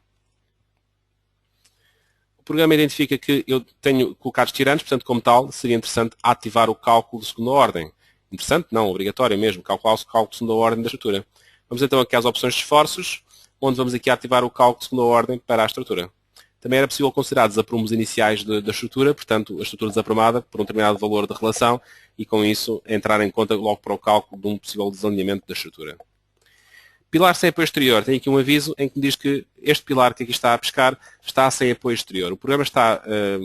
O programa identifica que eu tenho colocados tirantes, portanto como tal seria interessante ativar o cálculo de segunda ordem. Interessante? Não, obrigatório mesmo, calcular o cálculo de segunda ordem da estrutura. Vamos então aqui às opções de esforços, onde vamos aqui ativar o cálculo de segunda ordem para a estrutura. Também era possível considerar desaprumos iniciais da estrutura, portanto, a estrutura desaprumada por um determinado valor de relação e, com isso, entrar em conta logo para o cálculo de um possível desalinhamento da estrutura. Pilar sem apoio exterior. Tem aqui um aviso em que me diz que este pilar que aqui está a pescar está sem apoio exterior. O programa está,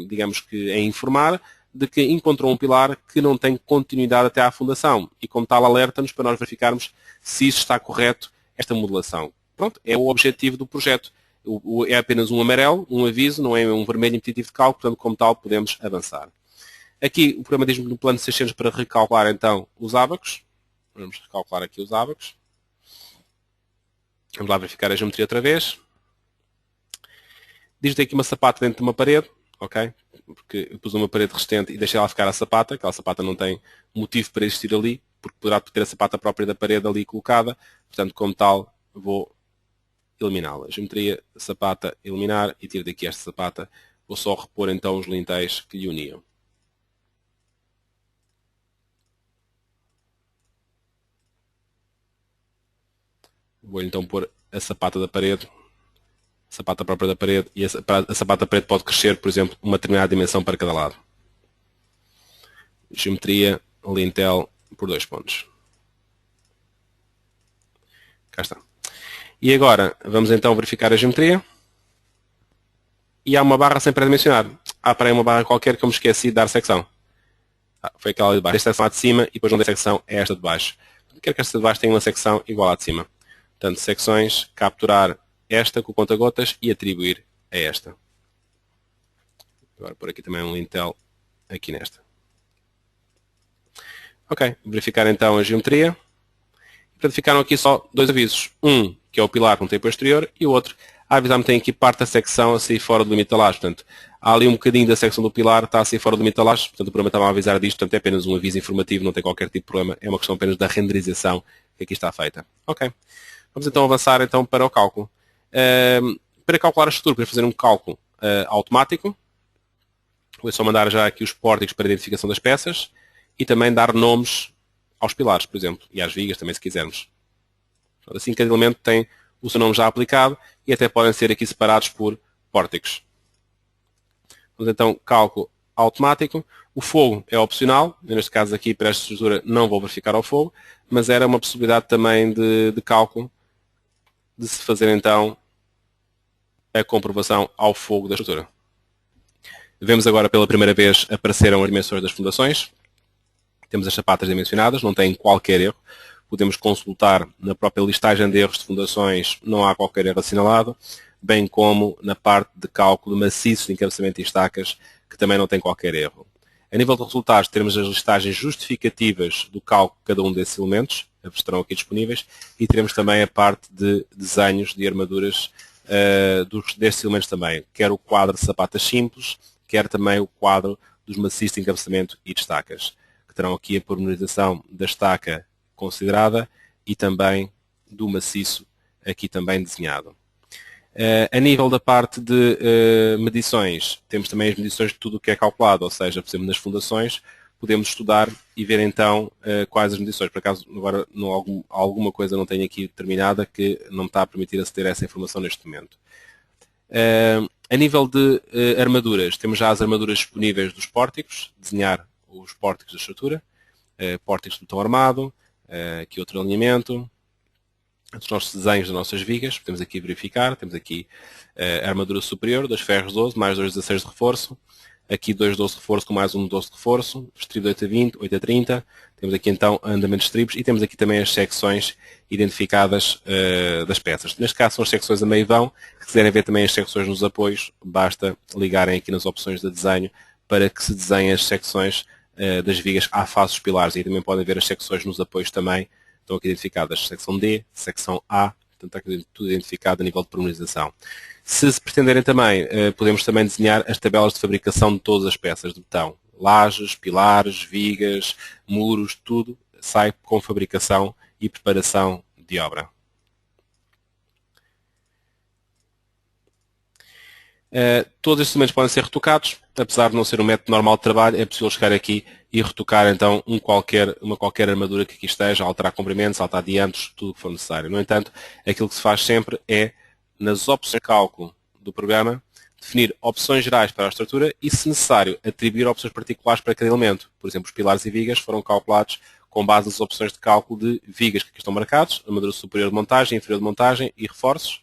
digamos que, a informar de que encontrou um pilar que não tem continuidade até à fundação e, como tal, alerta-nos para nós verificarmos se isso está correto, esta modelação. Pronto, é o objetivo do projeto. É apenas um amarelo, um aviso, não é um vermelho impeditivo de cálculo, portanto, como tal, podemos avançar. Aqui, o programa diz-me no plano de 600 para recalcular, então, os ábacos. Vamos recalcular aqui os ábacos. Vamos lá verificar a geometria outra vez. Diz-me aqui uma sapata dentro de uma parede, ok? Porque eu pus uma parede resistente e deixei lá ficar a sapata. Aquela sapata não tem motivo para existir ali, porque poderá ter a sapata própria da parede ali colocada. Portanto, como tal, vou eliminá-la. Geometria, sapata, eliminar e tiro daqui esta sapata. Vou só repor então os lintéis que lhe uniam. Vou então pôr a sapata da parede, a sapata própria da parede e a sapata da parede pode crescer, por exemplo, uma determinada dimensão para cada lado. Geometria, lintel por 2 pontos. Cá está. E agora, vamos então verificar a geometria. E há uma barra sem pré-dimensionar. Para aí uma barra qualquer que eu me esqueci de dar secção. Foi aquela de baixo. Esta secção lá de cima e depois onde a secção é esta de baixo. Quero que esta de baixo tenha uma secção igual à de cima. Portanto, secções, capturar esta com o conta-gotas e atribuir a esta. Agora por aqui também um lintel aqui nesta. Ok, verificar então a geometria. Portanto, ficaram aqui só 2 avisos. Um, que é o pilar que não tem apoio exterior, e o outro, a avisar-me tem aqui parte da secção a sair fora do limite da laje. Portanto, há ali um bocadinho da secção do pilar, está a sair fora do limite da laje, portanto o programa estava a avisar disto, portanto é apenas um aviso informativo, não tem qualquer tipo de problema, é uma questão apenas da renderização que aqui está feita. Ok. Vamos então avançar então para o cálculo. Para calcular a estrutura, para fazer um cálculo automático, vou só mandar já aqui os pórticos para a identificação das peças e também dar nomes aos pilares, por exemplo, e às vigas também se quisermos. Assim cada elemento tem o seu nome já aplicado e até podem ser aqui separados por pórticos. Vamos então cálculo automático. O fogo é opcional, neste caso aqui para esta estrutura não vou verificar o fogo, mas era uma possibilidade também de cálculo de se fazer então a comprovação ao fogo da estrutura. Vemos agora pela primeira vez apareceram as dimensões das fundações. Temos as sapatas dimensionadas, não tem qualquer erro. Podemos consultar na própria listagem de erros de fundações, não há qualquer erro assinalado, bem como na parte de cálculo de maciços de encabeçamento e estacas, que também não tem qualquer erro. A nível de resultados, teremos as listagens justificativas do cálculo de cada um desses elementos, estarão aqui disponíveis, e teremos também a parte de desenhos de armaduras destes elementos também, quer o quadro de sapatas simples, quer também o quadro dos maciços de encabeçamento e de estacas, que terão aqui a pormenorização da estaca considerada e também do maciço aqui também desenhado. A nível da parte de medições, temos também as medições de tudo o que é calculado, ou seja, por exemplo, nas fundações, podemos estudar e ver então quais as medições. Por acaso, agora alguma coisa não tenho aqui determinada que não me está a permitir aceder a essa informação neste momento. A nível de armaduras, temos já as armaduras disponíveis dos pórticos, desenhar os pórticos da estrutura, pórticos de botão armado, aqui outro alinhamento, os nossos desenhos das nossas vigas, podemos aqui verificar, temos aqui a armadura superior, 2 ferros 12, mais 2 16 de reforço, aqui 2 12 de reforço com mais 1 12 de reforço, estribo de 8 a 20, 8 a 30, temos aqui então andamentos de estribos e temos aqui também as secções identificadas das peças. Neste caso são as secções a meio vão, se quiserem ver também as secções nos apoios, basta ligarem aqui nas opções de desenho para que se desenhem as secções das vigas à face dos pilares e também podem ver as secções nos apoios também, estão aqui identificadas secção D, secção A, portanto está tudo identificado a nível de pormenorização. Se pretenderem também, podemos também desenhar as tabelas de fabricação de todas as peças de betão. Lajes, pilares, vigas, muros, tudo sai com fabricação e preparação de obra. Todos estes elementos podem ser retocados, apesar de não ser um método normal de trabalho, é possível chegar aqui e retocar então uma qualquer armadura que aqui esteja, alterar comprimentos, alterar diâmetros, tudo o que for necessário. No entanto, aquilo que se faz sempre é, nas opções de cálculo do programa, definir opções gerais para a estrutura e, se necessário, atribuir opções particulares para cada elemento. Por exemplo, os pilares e vigas foram calculados com base nas opções de cálculo de vigas que aqui estão marcados, armadura superior de montagem, inferior de montagem e reforços.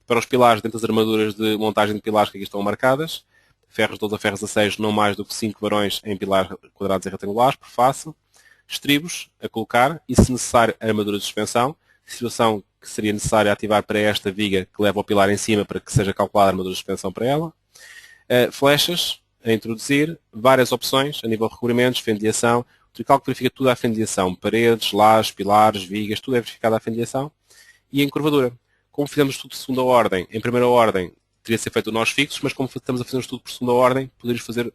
Para os pilares, dentro das armaduras de montagem de pilares que aqui estão marcadas, ferros 12 a ferros 16, não mais do que 5 varões em pilares quadrados e retangulares, por face. Estribos a colocar e, se necessário, a armadura de suspensão, situação que seria necessário ativar para esta viga que leva o pilar em cima para que seja calculada a armadura de suspensão para ela. Flechas a introduzir, várias opções a nível de recubrimentos, fendiação. O tricálculo verifica tudo à fendiação, paredes, lajes, pilares, vigas, tudo é verificado à fendiação. E em curvadura. Como fizemos tudo de segunda ordem, em primeira ordem teria de ser feito nós fixos, mas como estamos a fazer um estudo por segunda ordem, poderíamos fazer,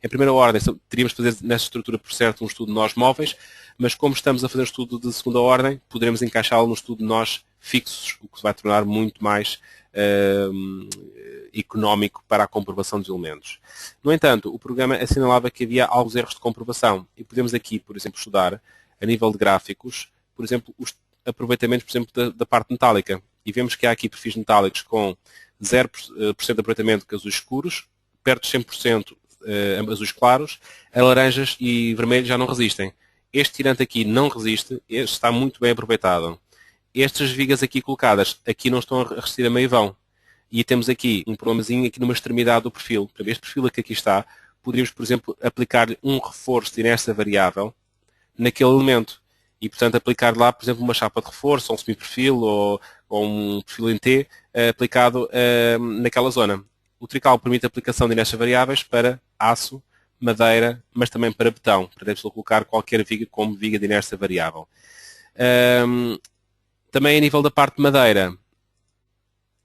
em primeira ordem teríamos de fazer nesta estrutura por certo um estudo de nós móveis, mas como estamos a fazer um estudo de segunda ordem, poderemos encaixá-lo no estudo de nós fixos, o que vai tornar muito mais económico para a comprovação dos elementos. No entanto, o programa assinalava que havia alguns erros de comprovação e podemos aqui, por exemplo, estudar a nível de gráficos, por exemplo, os aproveitamentos, por exemplo, da parte metálica. E vemos que há aqui perfis metálicos com 0% de aproveitamento de azuis escuros, perto de 100% azuis claros, a laranjas e vermelhos já não resistem. Este tirante aqui não resiste, este está muito bem aproveitado. Estas vigas aqui colocadas, aqui não estão a resistir a meio vão. E temos aqui um problemazinho aqui numa extremidade do perfil. Para este perfil que aqui está, poderíamos, por exemplo, aplicar um reforço de inércia variável naquele elemento. E, portanto, aplicar lá, por exemplo, uma chapa de reforço, ou um semi-perfil, ou um perfil em T, aplicado naquela zona. O tricálculo permite a aplicação de inércias variáveis para aço, madeira, mas também para betão. Podemos colocar qualquer viga como viga de inércia variável. Também a nível da parte de madeira,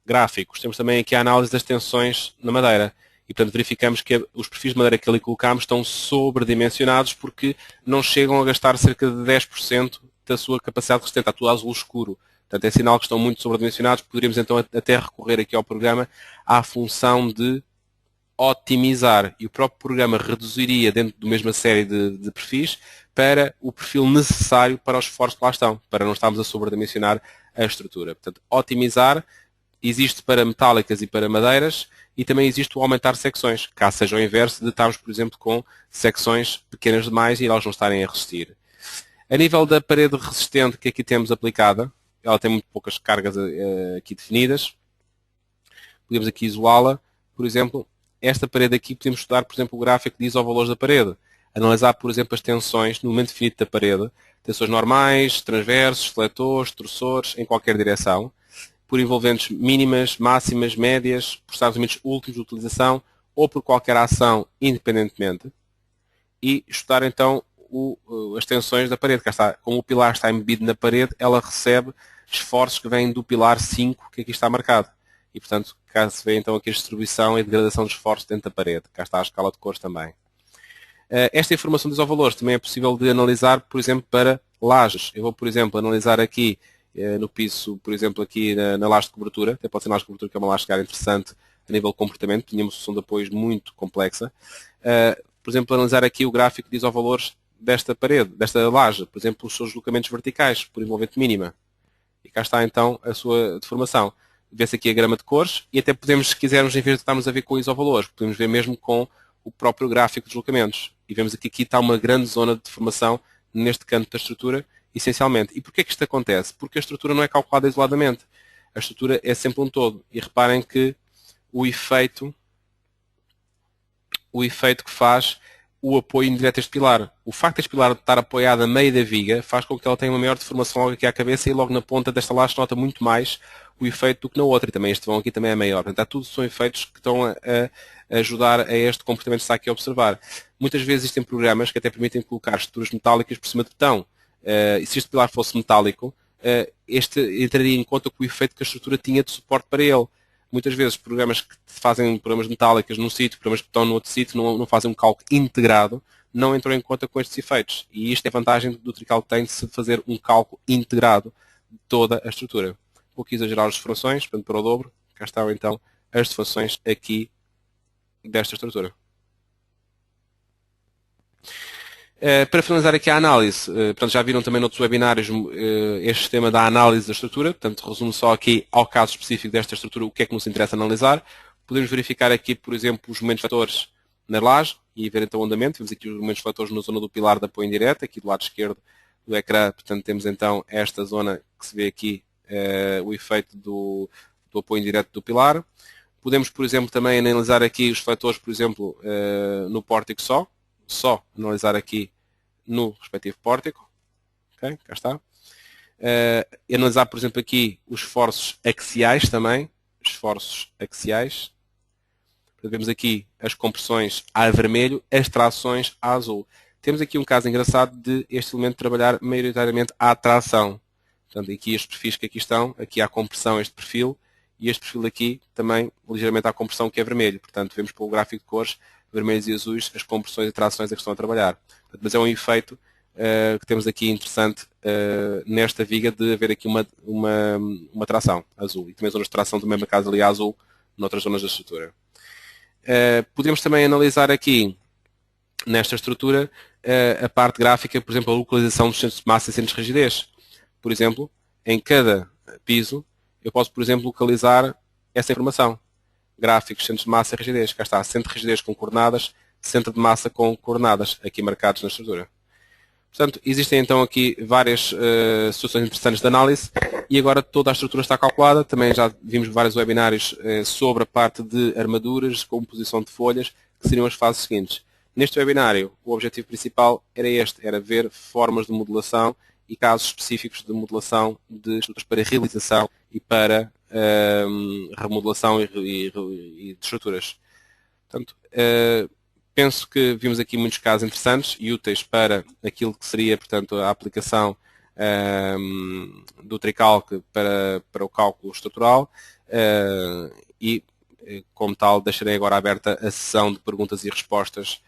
gráficos, temos também aqui a análise das tensões na madeira. E, portanto, verificamos que os perfis de madeira que ali colocamos estão sobredimensionados porque não chegam a gastar cerca de 10% da sua capacidade resistente. Está tudo azul escuro. Portanto, é sinal que estão muito sobredimensionados. Poderíamos, então, até recorrer aqui ao programa à função de otimizar. E o próprio programa reduziria dentro da mesma série de perfis para o perfil necessário para os esforços que lá estão, para não estarmos a sobredimensionar a estrutura. Portanto, otimizar existe para metálicas e para madeiras, e também existe o aumentar secções, caso seja o inverso de estarmos, por exemplo, com secções pequenas demais e elas não estarem a resistir. A nível da parede resistente que aqui temos aplicada, ela tem muito poucas cargas aqui definidas. Podemos aqui isolá-la. Por exemplo, esta parede aqui podemos estudar, por exemplo, o gráfico que diz os valores da parede. Analisar, por exemplo, as tensões no momento definido da parede. Tensões normais, transversos, fletores, torçores, em qualquer direção. Por envolventes mínimas, máximas, médias, por estados últimos de utilização ou por qualquer ação independentemente. E estudar então as tensões da parede. Cá está, como o pilar está embebido na parede, ela recebe esforços que vêm do pilar 5 que aqui está marcado. E, portanto, cá se vê então aqui a distribuição e a degradação de esforço dentro da parede. Cá está a escala de cores também. Esta informação dos isovalores também é possível de analisar, por exemplo, para lajes. Eu vou, por exemplo, analisar aqui no piso, por exemplo, aqui na laje de cobertura. Até pode ser na laje de cobertura, que é uma laje interessante a nível de comportamento. Tinha uma solução de apoios muito complexa. Por exemplo, analisar aqui o gráfico de isovalores desta parede, desta laje. Por exemplo, os seus deslocamentos verticais por envolvente mínima. E cá está então a sua deformação. Vê-se aqui a grama de cores e até podemos, se quisermos, em vez de estarmos a ver com isovalores, podemos ver mesmo com o próprio gráfico de deslocamentos. E vemos que aqui está uma grande zona de deformação neste canto da estrutura, essencialmente. E porquê que isto acontece? Porque a estrutura não é calculada isoladamente. A estrutura é sempre um todo. E reparem que o efeito que faz o apoio indireto a este pilar. O facto deste pilar estar apoiado a meio da viga faz com que ela tenha uma maior deformação logo aqui à cabeça e logo na ponta desta laje nota muito mais o efeito do que na outra. E também este vão aqui também é maior. Portanto, tudo são efeitos que estão a ajudar a este comportamento que está aqui a observar. Muitas vezes existem programas que até permitem colocar estruturas metálicas por cima de betão. E se este pilar fosse metálico, este entraria em conta com o efeito que a estrutura tinha de suporte para ele. Muitas vezes programas que fazem programas metálicas num sítio, programas que estão no outro sítio, não fazem um cálculo integrado, não entram em conta com estes efeitos. E isto é a vantagem do Trical que tem de se fazer um cálculo integrado de toda a estrutura. Vou aqui exagerar as deformações, portanto para o dobro, cá estão então as deformações aqui desta estrutura. Para finalizar aqui a análise, portanto, já viram também noutros webinários este sistema da análise da estrutura, portanto resumo só aqui ao caso específico desta estrutura o que é que nos interessa analisar. Podemos verificar aqui, por exemplo, os momentos fatores na laje e ver então o andamento. Temos aqui os momentos fatores na zona do pilar de apoio indireto, aqui do lado esquerdo do ecrã, portanto temos então esta zona que se vê aqui, o efeito do apoio indireto do pilar. Podemos, por exemplo, também analisar aqui os fatores, por exemplo, no pórtico só analisar aqui no respectivo pórtico. Okay, cá está. Analisar, por exemplo, aqui os esforços axiais também. Esforços axiais. Vemos aqui as compressões a vermelho, as trações a azul. Temos aqui um caso engraçado de este elemento trabalhar maioritariamente à tração. Portanto, aqui os perfis que aqui estão, aqui há compressão este perfil, e este perfil aqui também ligeiramente à compressão que é vermelho. Portanto, vemos pelo gráfico de cores, vermelhos e azuis, as compressões e trações a que estão a trabalhar. Mas é um efeito que temos aqui interessante nesta viga de haver aqui uma tração azul. E também zonas de tração também marcadas ali a azul noutras zonas da estrutura. Podemos também analisar aqui nesta estrutura a parte gráfica, por exemplo, a localização dos centros de massa e centros de rigidez. Por exemplo, em cada piso, eu posso, por exemplo, localizar essa informação. Gráficos, centros de massa e rigidez. Cá está, centro de rigidez com coordenadas, centro de massa com coordenadas, aqui marcados na estrutura. Portanto, existem então aqui várias situações interessantes de análise e agora toda a estrutura está calculada. Também já vimos vários webinários sobre a parte de armaduras, composição de folhas, que seriam as fases seguintes. Neste webinário, o objetivo principal era este, era ver formas de modelação e casos específicos de modelação de estruturas para realização e para remodelação e de estruturas. Portanto, penso que vimos aqui muitos casos interessantes e úteis para aquilo que seria, portanto, a aplicação do Tricalc para o cálculo estrutural e, como tal, deixarei agora aberta a sessão de perguntas e respostas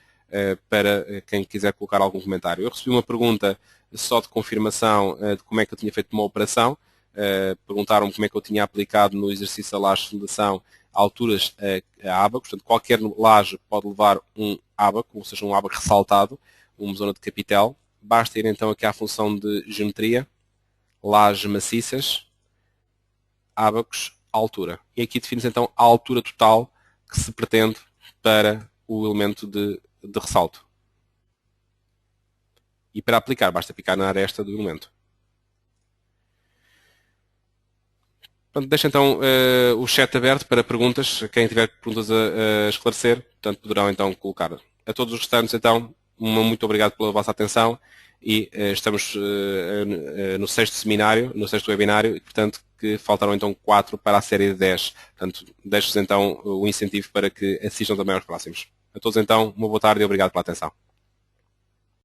para quem quiser colocar algum comentário. Eu recebi uma pergunta só de confirmação de como é que eu tinha feito uma operação. Perguntaram-me como é que eu tinha aplicado no exercício da laje de fundação alturas a ábaco. Portanto, qualquer laje pode levar um ábaco, ou seja, um ábaco ressaltado, uma zona de capitel. Basta ir então aqui à função de geometria, lajes maciças, ábacos, altura. E aqui definimos então a altura total que se pretende para o elemento de ressalto. E para aplicar, basta picar na aresta do elemento. Portanto, deixo então o chat aberto para perguntas. Quem tiver perguntas a esclarecer, portanto, poderão então colocar. A todos os restantes, então, muito obrigado pela vossa atenção e estamos no sexto seminário, no sexto webinário, e, portanto, que faltaram então 4 para a série de 10. Portanto, deixo-vos então o incentivo para que assistam também aos próximos. A todos então, uma boa tarde e obrigado pela atenção.